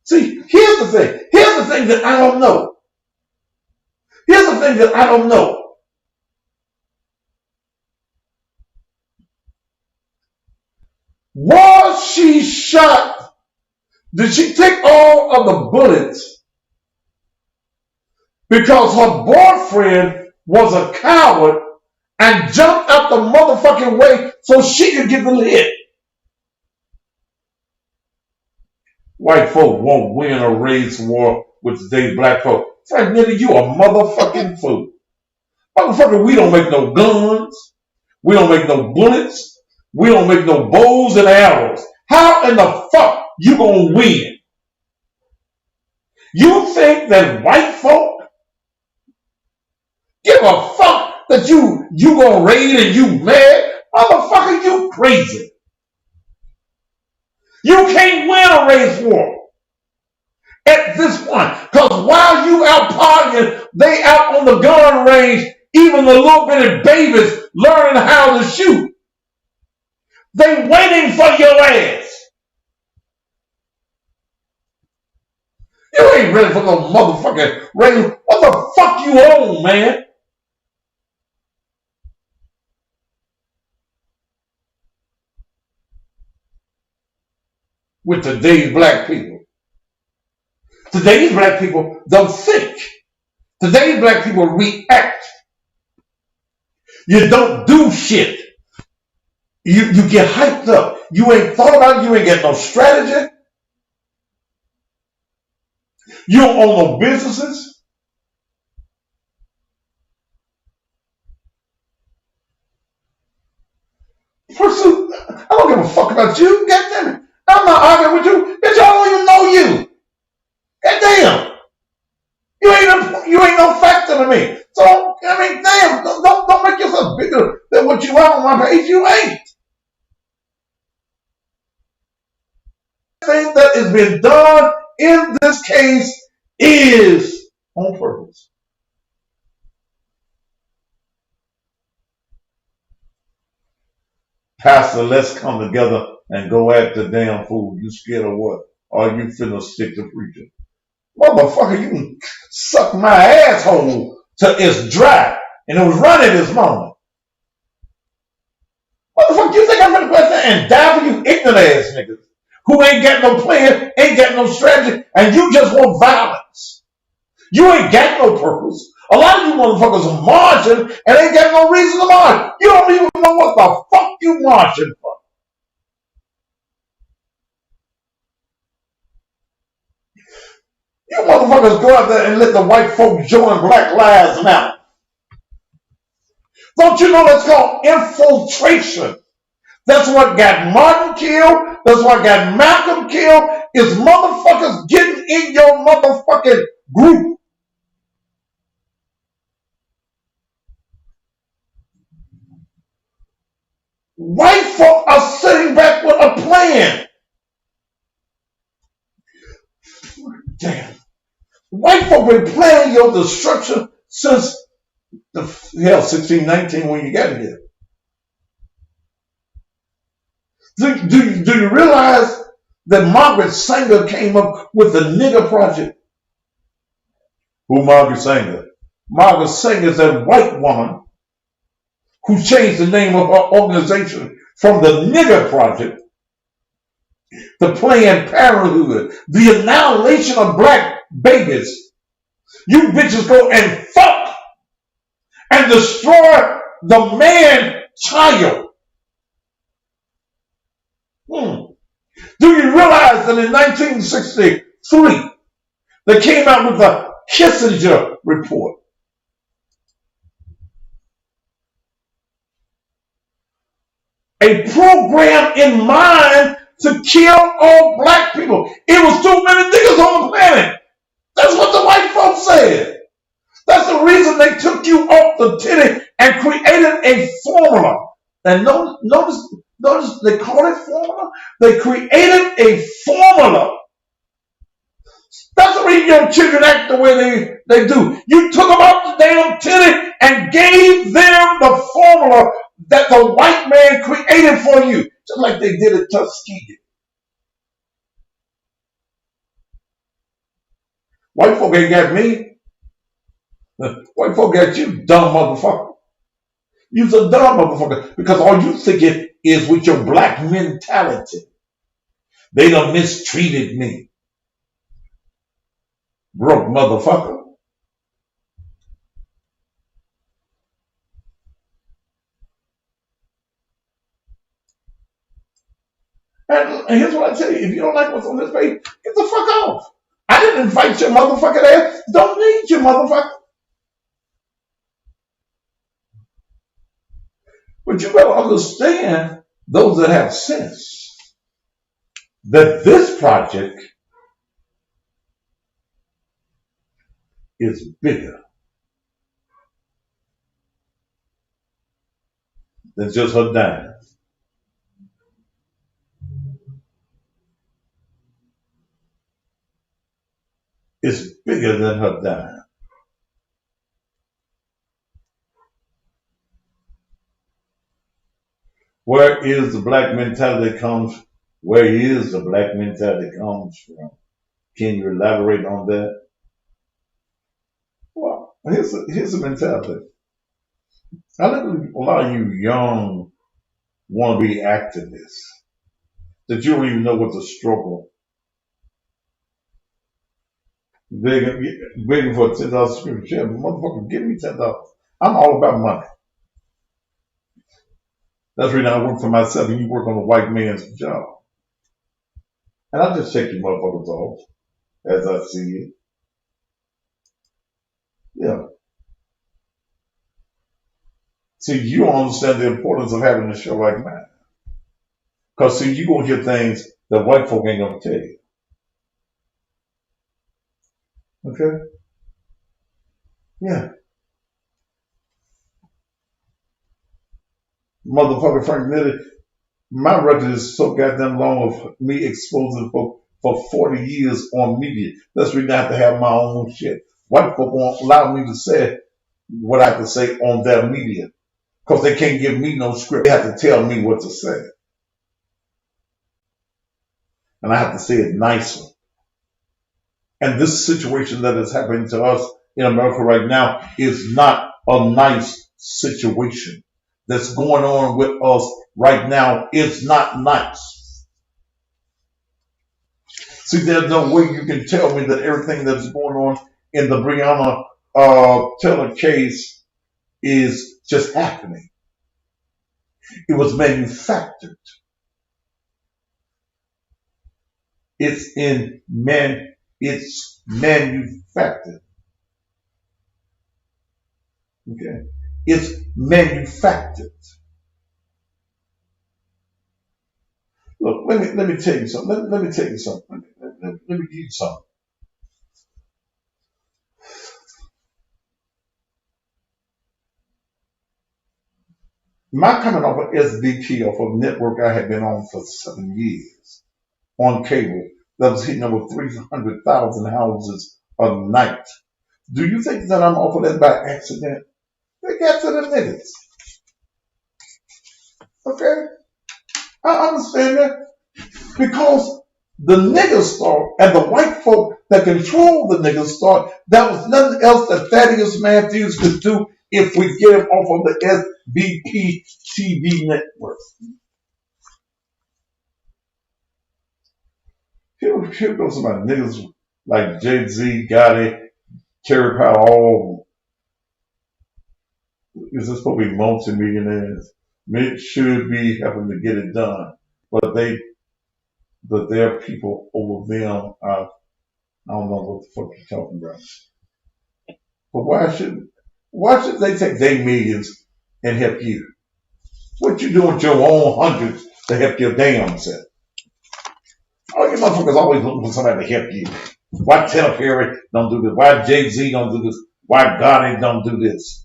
See, here's the thing. Here's the thing that I don't know. Here's the thing that I don't know. Was she shot? Did she take all of the bullets because her boyfriend was a coward and jumped out the motherfucking way so she could get the hit? White folk won't win a race war with today's black folk. Frank Nitty, you a motherfucking fool. Motherfucker, we don't make no guns. We don't make no bullets. We don't make no bows and arrows. How in the fuck you gonna win? You think that white folk give a fuck that you gonna raid and you mad? Motherfucker, you crazy. You can't win a race war at this point. Because while you out partying, they out on the gun range, even the little bitty babies learning how to shoot. They waiting for your ass. You ain't ready for no motherfucking race. What the fuck you on, man? With today's black people. Today's black people don't think. Today's black people react. You don't do shit. You get hyped up. You ain't thought about it. You ain't got no strategy. You don't own no businesses. Person, I don't give a fuck about you. Goddamn it. I'm not arguing with you. Bitch, I don't even know you. Goddamn. You ain't no factor to me. So, I mean, damn, don't make yourself bigger than what you are on my page. You ain't. Thing that has been done in this case is on purpose. Pastor, let's come together and go at the damn fool. You scared of what? Or you finna stick to preaching? Motherfucker, you can suck my asshole till it's dry. And it was running this moment. Motherfucker, you think I'm gonna go out there and die for you ignorant ass niggas who ain't got no plan, ain't got no strategy, and you just want violence. You ain't got no purpose. A lot of you motherfuckers are marching and ain't got no reason to march. You don't even know what the fuck you marching for. You motherfuckers go out there and let the white folks join Black Lives Matter. Don't you know that's called infiltration? That's what got Martin killed. That's what got Malcolm killed. Is motherfuckers getting in your motherfucking group. White folk are sitting back with a plan. Damn. White folk been planning your destruction since the 1619 when you got here. Do you realize that Margaret Sanger came up with the nigger project? Who Margaret Sanger? Margaret Sanger is that white woman who changed the name of her organization from the nigger project to Planned Parenthood, the annihilation of black babies. You bitches go and fuck and destroy the man-child. Do you realize that in 1963, they came out with the Kissinger report? A program in mind to kill all black people. It was too many niggas on the planet. That's what the white folks said. That's the reason they took you off the titty and created a formula. And notice they call it formula. They created a formula. That's the reason your children act the way they do. You took them out the damn titty and gave them the formula that the white man created for you, just like they did at Tuskegee. White folk ain't got me. White folk got you, dumb motherfucker. You's a dumb motherfucker because all you thinking is with your black mentality. They done mistreated me. Broke motherfucker. And here's what I tell you. If you don't like what's on this page, get the fuck off. I didn't invite your motherfucking ass. Don't need your motherfucker. But you better understand, those that have sense, that this project is bigger than just her dying. It's bigger than her dying. Where is the black mentality comes? Where is the black mentality comes from? Can you elaborate on that? Well, here's the mentality. I look at a lot of you young wannabe activists that you don't even know what's a struggle. Begging for $10 subscription share, motherfucker, give me $10. I'm all about money. That's the reason I work for myself and you work on a white man's job. And I just check you motherfuckers off as I see it. Yeah. See, you don't understand the importance of having a show like mine. Because, see, you're going to hear things that white folk ain't going to tell you. Okay? Yeah. Motherfucker Frank Nitty, my record is so goddamn long of me exposing folk for 40 years on media. That's the reason I have to have my own shit. White folk won't allow me to say what I can say on their media. Because they can't give me no script. They have to tell me what to say. And I have to say it nicer. And this situation that is happening to us in America right now is not a nice situation. That's going on with us right now is not nice. See, there's no way you can tell me that everything that's going on in the Breonna Taylor case is just happening. It was manufactured. It's manufactured. Okay. It's manufactured. Look, let me tell you something. Let me tell you something. Let me give you something. My coming off of SVP, off of network I had been on for 7 years on cable, that was hitting over 300,000 houses a night. Do you think that I'm off of that by accident? They got to the niggas. Okay? I understand that. Because the niggas thought, and the white folk that control the niggas thought, that was nothing else that Thaddeus Matthews could do if we get him off of the SVP TV network. Here goes some of my niggas like Jay-Z, Gotti, Terry Powell, all is this supposed to be multi-millionaires? It should be helping to get it done. But their people over them, I don't know what the fuck you're talking about. But why should they take their millions and help you? What you doing with your own hundreds to help your damn self? All you motherfuckers always looking for somebody to help you. Why Taylor Perry don't do this? Why Jay-Z don't do this? Why Gotti don't do this?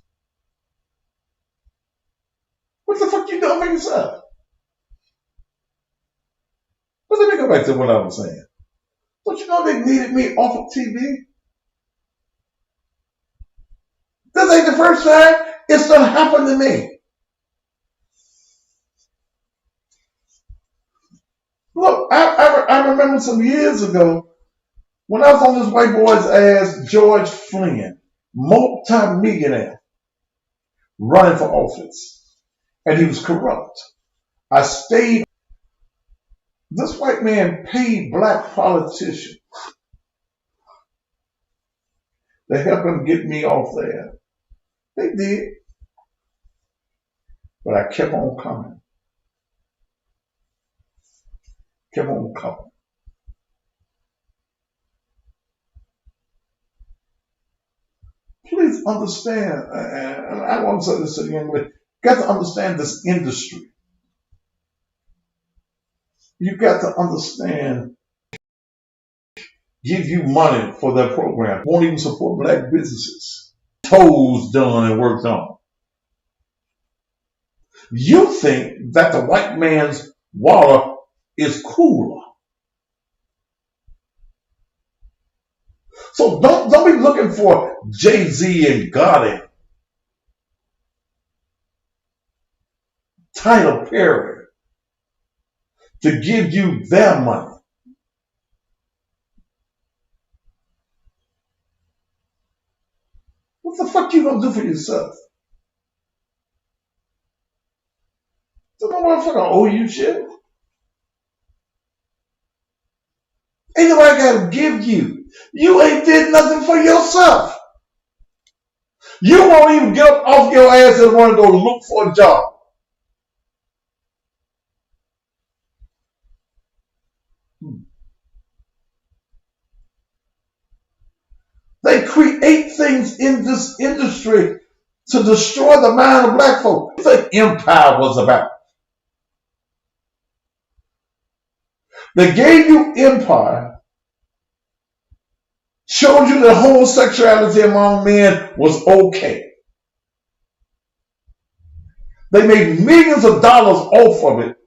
What the fuck you doing for yourself? But let me go back to what I was saying. Don't you know they needed me off of TV? first time it's going to happen to me. Look, I remember some years ago when I was on this white boy's ass, George Flynn, multi-millionaire, running for office, and he was corrupt. I stayed. This white man paid black politicians to help him get me off there. They did, but I kept on coming. Kept on coming. Please understand, and I want to say this again, but you got to understand this industry. You got to understand, give you money for their program, won't even support black businesses. Toes done and worked on. You think that the white man's water is cooler. So don't be looking for Jay-Z and Gotti, Tyler Perry, to give you their money. What the fuck you gonna do for yourself? So no motherfucker owe you shit. Ain't nobody gotta give you. You ain't did nothing for yourself. You won't even get up off your ass and want to go look for a job. They create things in this industry to destroy the mind of black folk. What the empire was about. They gave you empire, showed you that homosexuality among men was okay. They made millions of dollars off of it.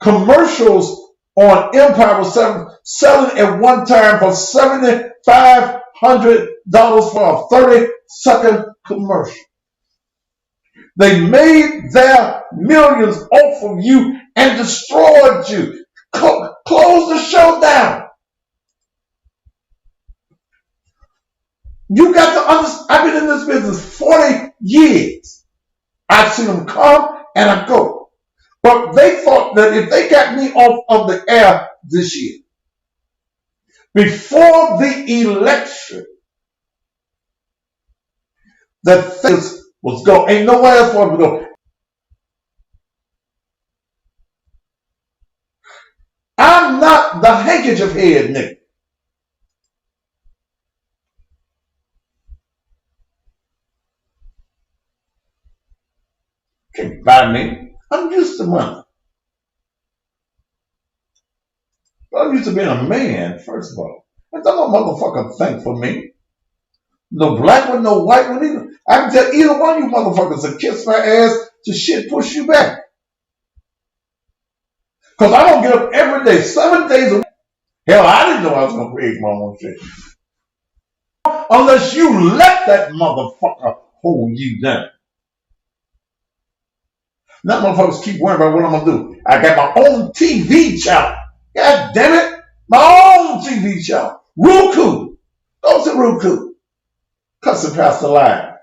Commercials on Empire was selling at one time for $7,500 for a 30-second commercial. They made their millions off of you and destroyed you. Close the show down. You got to understand, I've been in this business 40 years. I've seen them come and I go. But they thought that if they got me off of the air this year, before the election, that this was go. Ain't nowhere else for it to go. I'm not the handkerchief head nigga. Can't buy me. I'm used to money. I'm used to being a man, first of all. And don't no motherfucker think for me. No black one, no white one either. I can tell either one of you motherfuckers to kiss my ass to shit push you back. Because I don't get up every day, 7 days a week. Hell, I didn't know I was going to create my own shit. Unless you let that motherfucker hold you down. Now motherfuckers keep worrying about what I'm going to do. I got my own TV channel. God damn it. My own TV channel. Roku. Go to Roku. Cussing Pastor Live.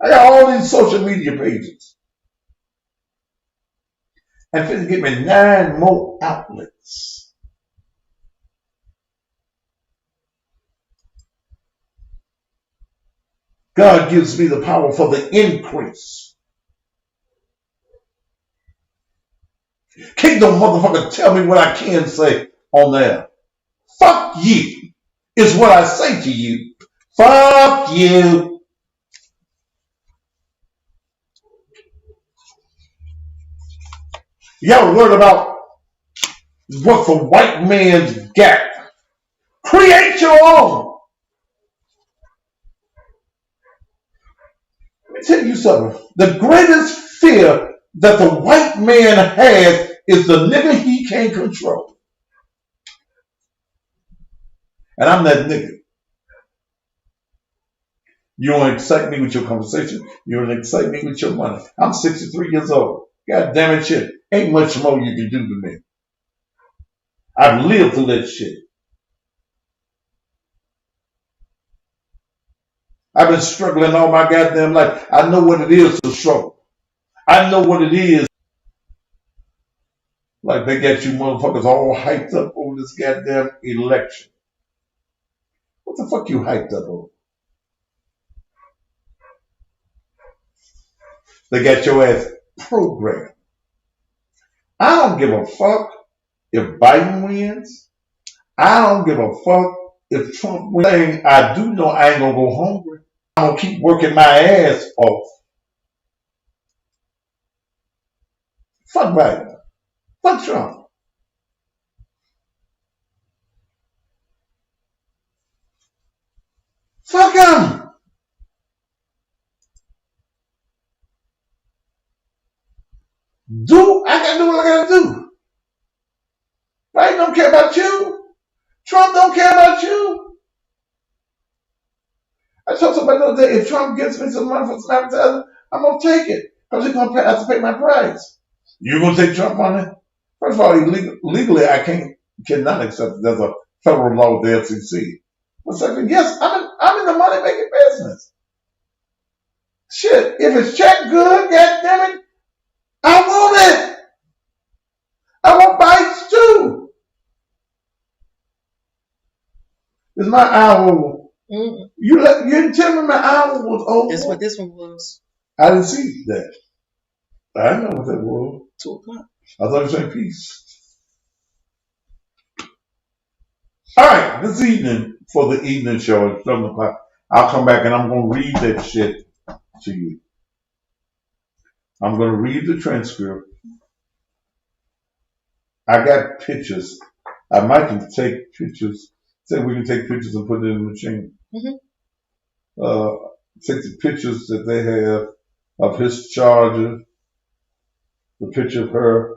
I got all these social media pages. And finna give me 9 more outlets. God gives me the power for the increase. Can't no motherfucker tell me what I can say on there. Fuck you is what I say to you. Fuck you. Y'all learn about what the white man's got. Create your own. Let me tell you something. The greatest fear that the white man has is the nigga he can't control. And I'm that nigga. You don't excite me with your conversation. You don't excite me with your money. I'm 63 years old. God damn it, shit. Ain't much more you can do to me. I've lived through that shit. I've been struggling all my goddamn life. I know what it is to struggle. I know what it is. Like they got you motherfuckers all hyped up over this goddamn election. What the fuck you hyped up over? They got your ass programmed. I don't give a fuck if Biden wins. I don't give a fuck if Trump wins. I do know I ain't gonna go hungry. I'm gonna keep working my ass off. Fuck Biden. Fuck Trump. Fuck him. I gotta do what I gotta do. Biden don't care about you. Trump don't care about you. I told somebody the other day, if Trump gives me some money for some advertising, I'm gonna take it. Because he's gonna have to pay my price. You gonna take Trump money? First of all, legally I cannot accept it. There's a federal law with the FCC. But second, yes, I'm in the money making business. Shit, if it's check good, goddammit, I want it. I want bites too. It's my hour. Mm-mm. You didn't tell me my hour was over. That's what this one was. I didn't see that. I didn't know what that was. 2 o'clock. I thought you said peace. All right, this evening for the evening show at 7 o'clock, I'll come back and I'm going to read that shit to you. I'm going to read the transcript. I got pictures. I might can take pictures. Say we can take pictures and put it in the machine. Mm-hmm. Take the pictures that they have of his charger, the picture of her.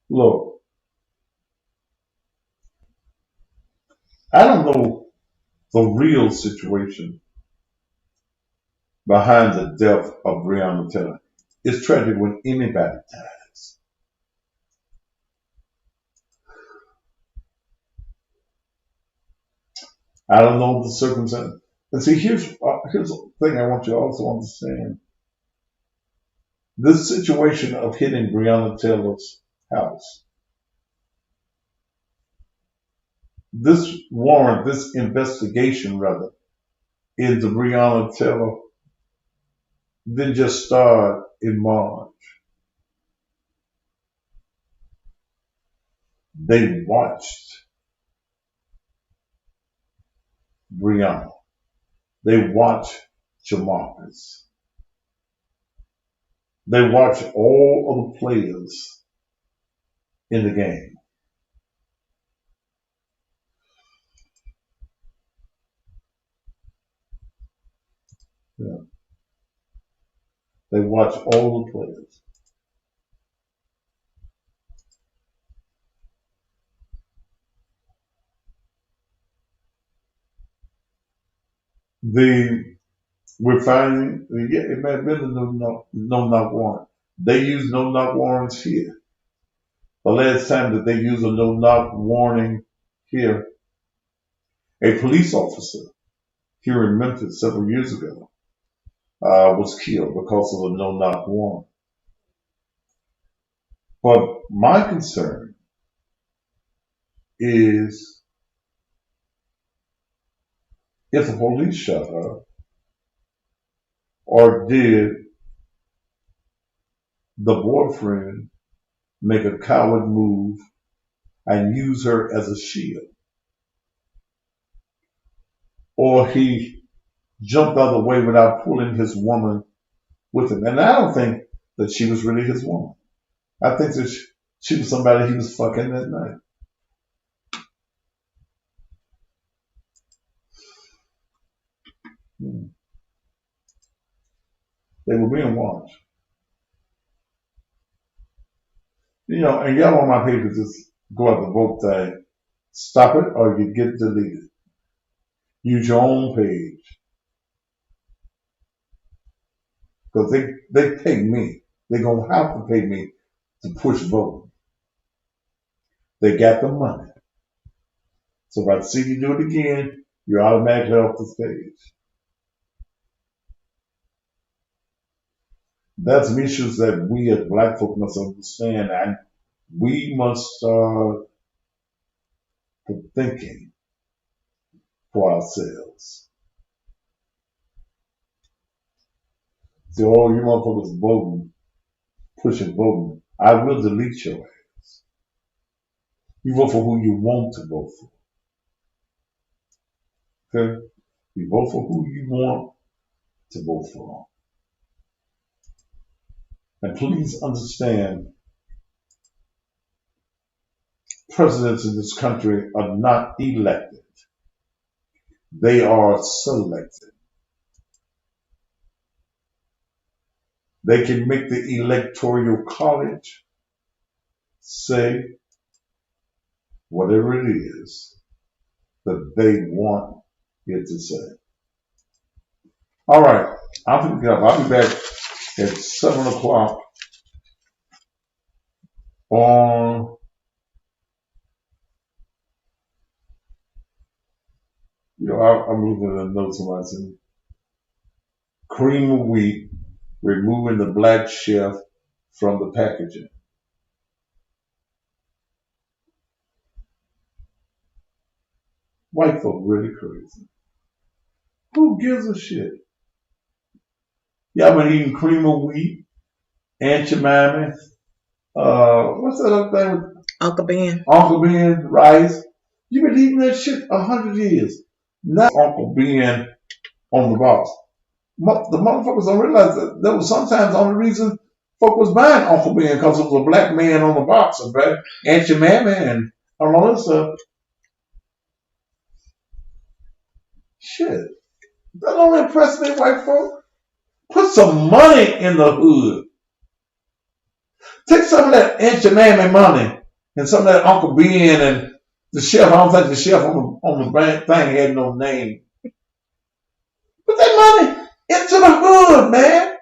Look, I don't know the real situation behind the death of Breonna Taylor. It's tragic when anybody dies. I don't know the circumstance. And see, here's the thing I want you to also understand. This situation of hitting Breonna Taylor's house, this warrant, this investigation rather, into Breonna Taylor didn't just start in March. They watched Breonna. They watched Jamarcus. They watched all of the players in the game. Yeah. They watched all the players. We're finding, yeah, it may have been a no-knock warrant. They use no-knock warrants here. The last time that they used a no-knock warning here, a police officer here in Memphis several years ago was killed because of a no-knock warrant. But my concern is if the police shot her, or did the boyfriend make a coward move and use her as a shield? Or he jumped out of the way without pulling his woman with him. And I don't think that she was really his woman. I think that she was somebody he was fucking that night. They were being watched. You know, and y'all on my page just go out the vote thing. Stop it or you get deleted. Use your own page. Because they pay me. They're going to have to pay me to push voting. They got the money. So if I see you do it again, you're automatically off the stage. That's some issues that we as black folk must understand, and we must start thinking for ourselves. So, oh, you motherfuckers voting, pushing voting. I will delete your ass. You vote for who you want to vote for. Okay? You vote for who you want to vote for. And please understand, presidents in this country are not elected. They are selected. They can make the electoral college say whatever it is that they want it to say. All right, I'll be back at 7 o'clock on, I'm looking at the notes of myself. Cream of wheat, removing the black chef from the packaging. White folk really crazy. Who gives a shit? Y'all been eating cream of wheat, Aunt Jemima, what's that other thing? Uncle Ben. Uncle Ben, rice. You've been eating that shit 100 years. Now Uncle Ben on the box. The motherfuckers don't realize that was sometimes the only reason folk was buying Uncle Ben because it was a black man on the box, and Aunt Jemima and all that stuff. Shit. That don't impress me, white folk. Put some money in the hood. Take some of that Aunt Jemima money and some of that Uncle Ben and the chef. I don't think the chef on the thing had no name. Put that money into the hood, man.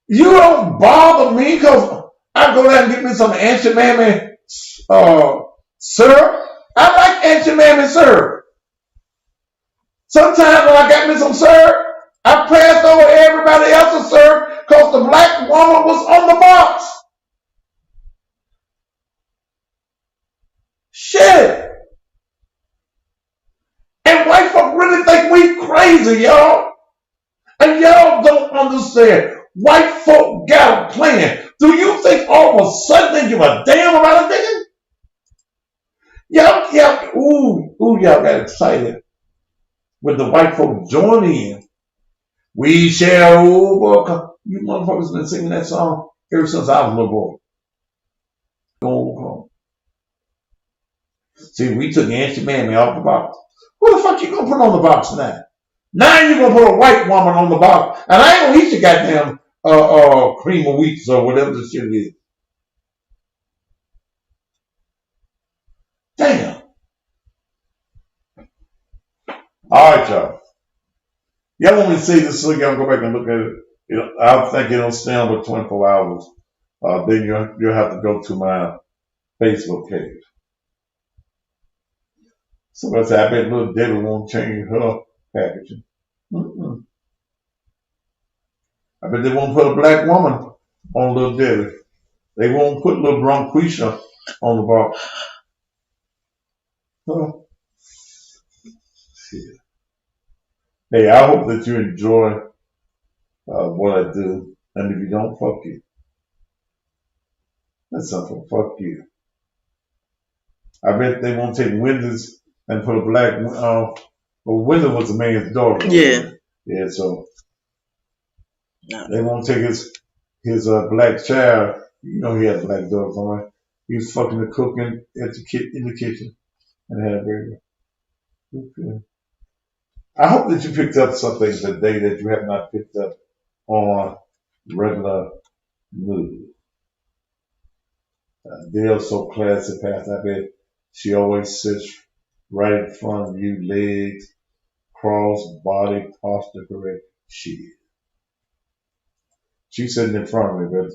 You don't bother me because I go there and get me some Aunt Jemima syrup. I like Aunt Jemima syrup. Sometimes when I got me some syrup, I passed over everybody else's syrup because the black woman was on the box. Shit. And white folk really think we crazy, y'all. And y'all don't understand. White folk got a plan. Do you think all of a sudden they give a damn about a nigga? Y'all got excited when the white folk joined in. We shall overcome. You motherfuckers been singing that song ever since I was a little boy. Overcome. See, we took Aunt Jemima off the box. Who the fuck you gonna put on the box now? Now you gonna put a white woman on the box, and I ain't gonna eat your goddamn cream of wheat or whatever the shit is. Damn. All right, y'all. Y'all want me to say this so y'all go back and look at it? I think it'll stay on for 24 hours. Then you'll have to go to my Facebook page. Somebody said, I bet little Debbie won't change her packaging. Mm-mm. I bet they won't put a black woman on little Debbie. They won't put little Bronquisha on the box. Huh? Shit. Hey, I hope that you enjoy what I do. And if you don't, fuck you. That's something. Fuck you. I bet they won't take Wendy's and put a black. Well, Wendy was the man's daughter. Yeah. Yeah. So they won't take his black child. You know he had a black daughter somewhere. He was fucking the cook in the kitchen and had a baby. Okay. I hope that you picked up something today that you have not picked up on regular news. They're so classy, Pastor. I bet she always sits right in front of you, legs crossed, body posture correct. She's sitting in front of me, but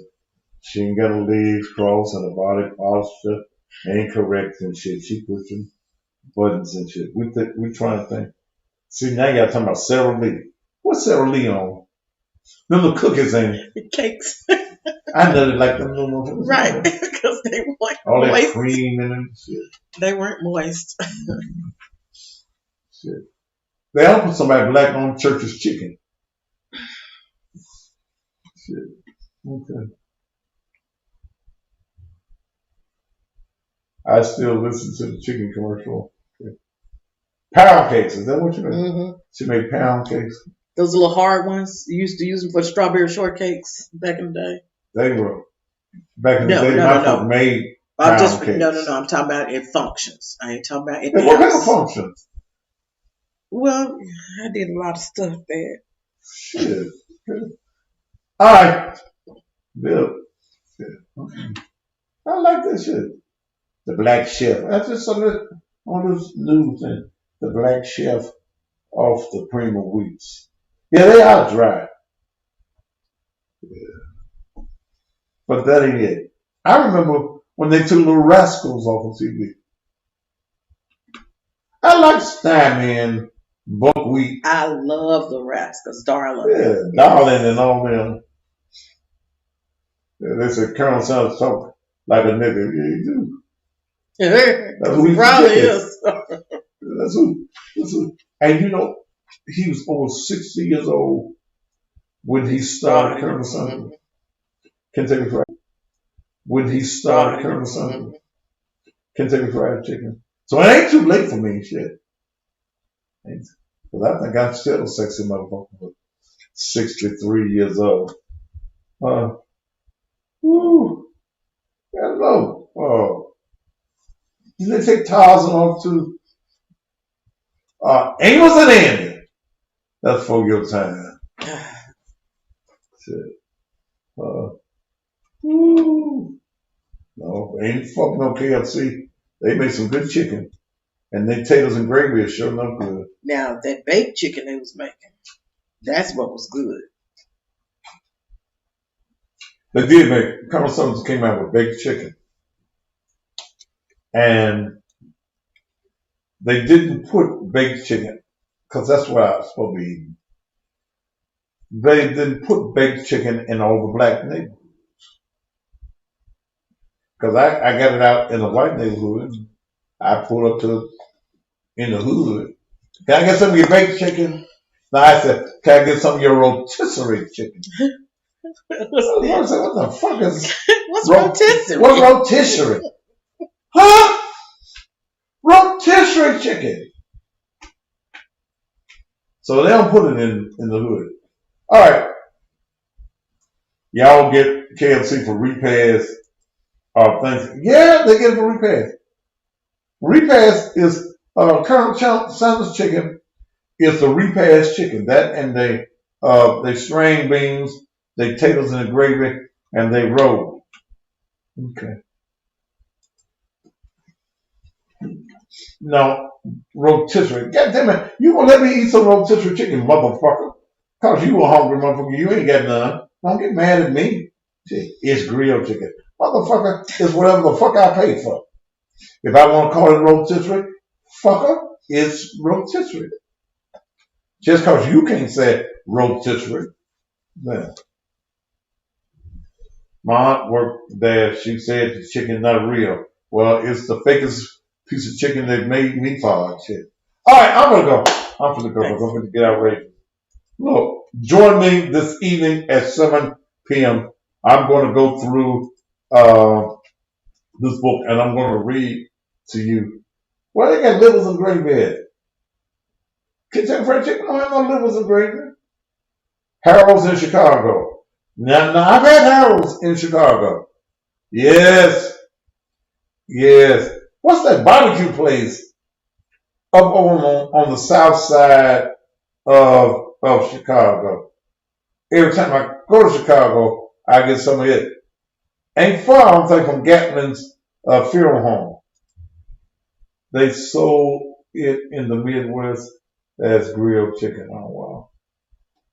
she ain't got her legs crossed and her body posture ain't correct and shit. She pushing buttons and shit. We trying to think. See, now you got talking about Sarah Lee. What's Sarah Lee on? Them little cookies ain't. Cakes. I know they like them little Right, because they weren't all that moist. cream in them shit. They weren't moist. Shit. They don't put somebody black on church's chicken. Shit. Okay. I still listen to the chicken commercial. Okay. Pound cakes, is that what you mean? Mm-hmm. She made pound cakes. Those little hard ones. You used to use them for strawberry shortcakes back in the day. They were back in the No, day. no, My no, no. folk made I'm pound cakes. no. I'm talking about it functions. I ain't talking about it. And what kind of functions? Well, I did a lot of stuff there. Shit. All right. Bill. Shit. Okay. I like that shit. The Black Chef. That's just something on this news thing. The Black Chef off the Prima Wheats. Yeah, they are dry. Yeah. But that ain't it. I remember when they took Little Rascals off of TV. I like Steinman, Buckwheat. I love the Rascals, darling. Yeah, Darling and all them. Yeah, they said Colonel Sanders talk like a nigga. Yeah, you do. That's who he probably forget. is. That's who. And you know, he was over 60 years old when he started Colonel Sanders. Kentucky Fried. When he started Colonel Sanders. Kentucky Fried Chicken. So it ain't too late for me, shit. Because I think I'm still a sexy motherfucker for 63 years old. Hello. Did they take Tarzan off too? Amos and Andy. That's for your time. Shit. No, ain't fucking no KFC. They make some good chicken. And their taters and gravy is sure enough good. Now, that baked chicken they was making, that's what was good. They did make, Colonel Sanders came out with baked chicken. And they didn't put baked chicken, because that's what I was supposed to be eating. They didn't put baked chicken in all the black neighborhoods. Because I got it out in the white neighborhood. I pulled up to in the hood. Can I get some of your baked chicken? Now I said, can I get some of your rotisserie chicken? I said, what the fuck is What's rotisserie? What's rotisserie? Huh? Rotisserie chicken. So they don't put it in the hood. All right. Y'all get KFC for repairs or things. Yeah, they get it for repairs. Repairs is Colonel Sanders chicken is the repairs chicken. That and they strain beans, they taters in the gravy, and they roll. Okay. No, rotisserie. God damn it. You gonna let me eat some rotisserie chicken, motherfucker? Cause you a hungry motherfucker. You ain't got none. Don't get mad at me. It's grilled chicken. Motherfucker, it's whatever the fuck I paid for. If I want to call it rotisserie, fucker, it's rotisserie. Just cause you can't say rotisserie. Yeah. My aunt worked there. She said the chicken not real. Well, it's the fakest piece of chicken they've made me for. Shit. All right, I'm gonna go. I'm gonna get outrageous. Look, join me this evening at 7 p.m. I'm going to go through this book and I'm going to read to you. Well, they got livers and gravy. Kentucky Fried Chicken don't have no livers and gravy. Harold's in Chicago. Now I've had Harold's in Chicago. Yes. What's that barbecue place up on the south side of Chicago? Every time I go to Chicago, I get some of it. Ain't far, I don't think, from Gatlin's funeral home. They sold it in the Midwest as grilled chicken. Oh, wow.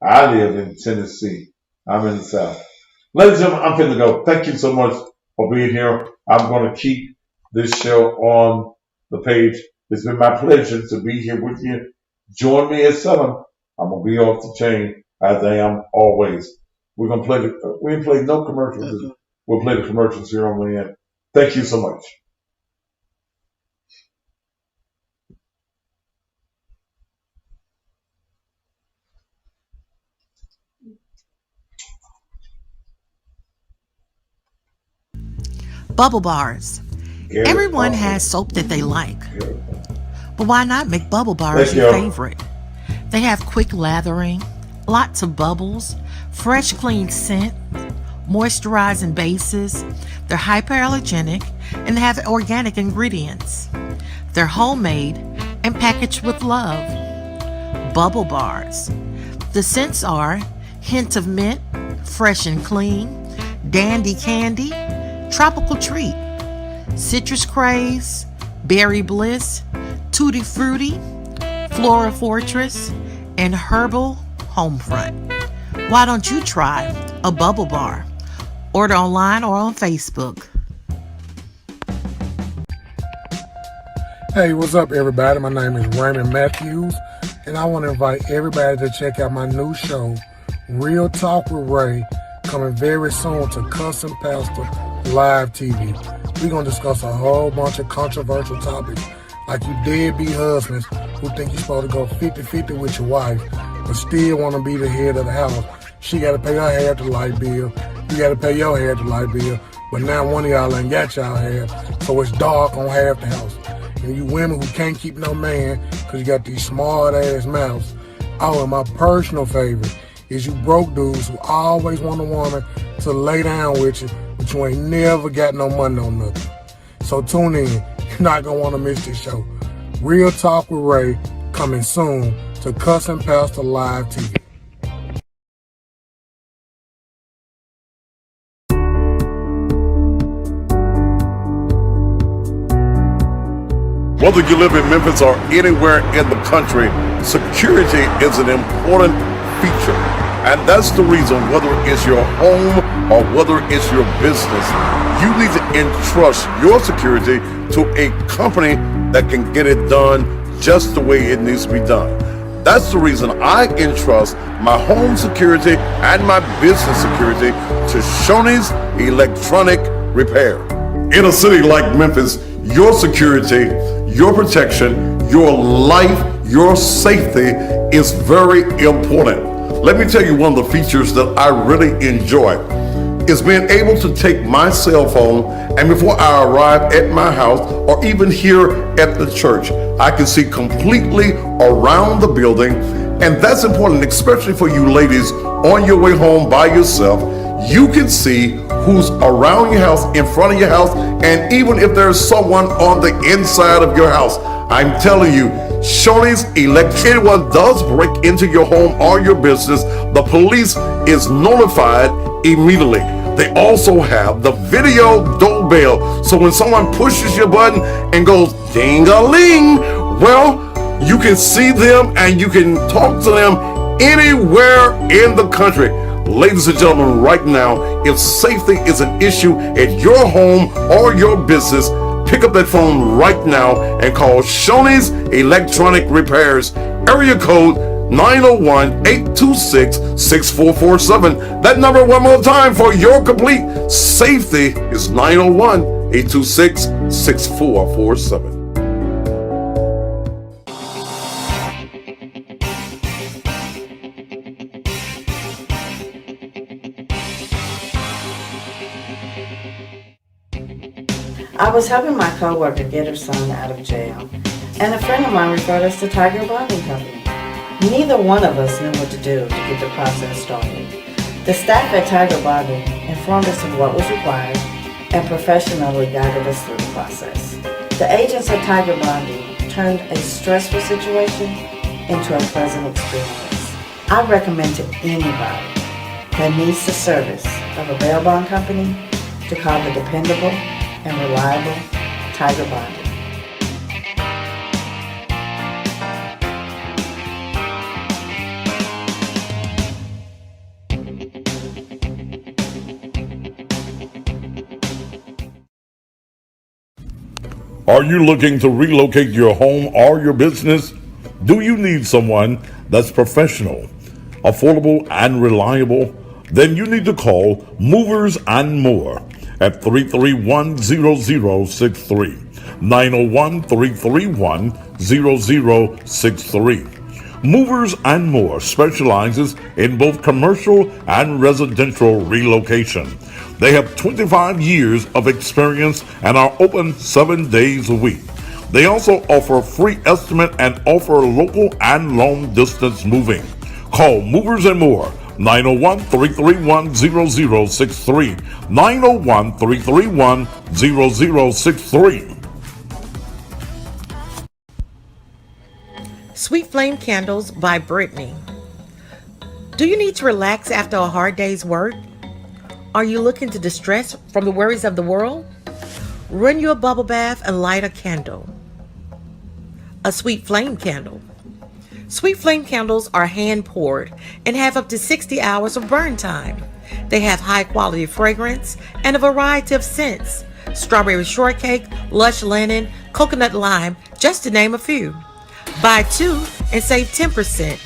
I live in Tennessee. I'm in the South. Ladies and gentlemen, I'm finna go. Thank you so much for being here. I'm going to keep this show on the page. It's been my pleasure to be here with you. Join me at 7. I'm going to be off the chain as I am always. We're going to play, we ain't played no commercials. We'll play the commercials here on the end. Thank you so much. Bubble bars. Everyone has soap that they like. But why not make bubble bars your favorite? They have quick lathering, lots of bubbles, fresh clean scent, moisturizing bases. They're hypoallergenic and they have organic ingredients. They're homemade and packaged with love. Bubble bars. The scents are hint of mint, fresh and clean, dandy candy, tropical treat, citrus craze, berry bliss, tutti frutti, flora fortress, and herbal homefront. Why don't you try a bubble bar? Order online or on Facebook. Hey, what's up, everybody? My name is Raymond Matthews, and I want to invite everybody to check out my new show, Real Talk with Ray, coming very soon to Cussing Pastor Live TV. We're going to discuss a whole bunch of controversial topics, like you deadbeat husbands who think you're supposed to go 50-50 with your wife, but still want to be the head of the house. She got to pay her half the light bill. You got to pay your half the light bill. But now one of y'all ain't got y'all half, so it's dark on half the house. And you women who can't keep no man because you got these smart-ass mouths. Oh, and my personal favorite is you broke dudes who always want a woman to lay down with you, but you ain't never got no money on nothing. So tune in. You're not going to want to miss this show. Real Talk with Ray, coming soon to Cussing Pastor Live TV. Whether you live in Memphis or anywhere in the country, security is an important feature. And that's the reason, whether it's your home or whether it's your business, you need to entrust your security to a company that can get it done just the way it needs to be done. That's the reason I entrust my home security and my business security to Shoney's Electronic Repair. In a city like Memphis, your security, your protection, your life, your safety is very important. Let me tell you one of the features that I really enjoy is being able to take my cell phone, and before I arrive at my house or even here at the church, I can see completely around the building. And that's important, especially for you ladies on your way home by yourself. You can see who's around your house, in front of your house, and even if there's someone on the inside of your house. I'm telling you, Shoney's Electric, anyone does break into your home or your business, the police is notified immediately. They also have the video doorbell, so when someone pushes your button and goes ding-a-ling, well, you can see them and you can talk to them anywhere in the country. Ladies and gentlemen, right now, if safety is an issue at your home or your business, pick up that phone right now and call Shoney's Electronic Repairs, area code 901-826-6447. That number one more time for your complete safety is 901-826-6447. I was helping my coworker get her son out of jail, and a friend of mine referred us to Tiger Bonding Company. Neither one of us knew what to do to get the process started. The staff at Tiger Bonding informed us of what was required and professionally guided us through the process. The agents at Tiger Bonding turned a stressful situation into a pleasant experience. I recommend to anybody that needs the service of a bail bond company to call the dependable and reliable Tiger Bonding. Are you looking to relocate your home or your business? Do you need someone that's professional, affordable, and reliable? Then you need to call Movers and More at 331-0063, 901-331-0063. Movers and More specializes in both commercial and residential relocation. They have 25 years of experience and are open 7 days a week. They also offer free estimate and offer local and long distance moving. Call Movers and More, 901-331-0063, 901-331-0063. Sweet Flame Candles by Brittany. Do you need to relax after a hard day's work? Are you looking to distress from the worries of the world? Run you a bubble bath and light a candle. A Sweet Flame Candle. Sweet Flame candles are hand poured and have up to 60 hours of burn time. They have high quality fragrance and a variety of scents: strawberry shortcake, lush linen, coconut lime, just to name a few. Buy 2 and save 10%.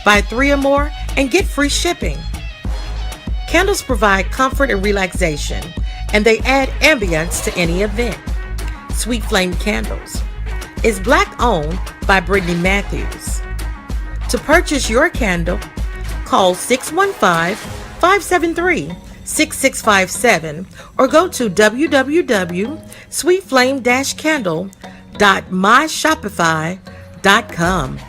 Buy 3 or more and get free shipping. Candles provide comfort and relaxation, and they add ambience to any event. Sweet Flame Candles is Black owned by Brittany Matthews. To purchase your candle, call 615-573-6657 or go to www.sweetflame-candle.myshopify.com.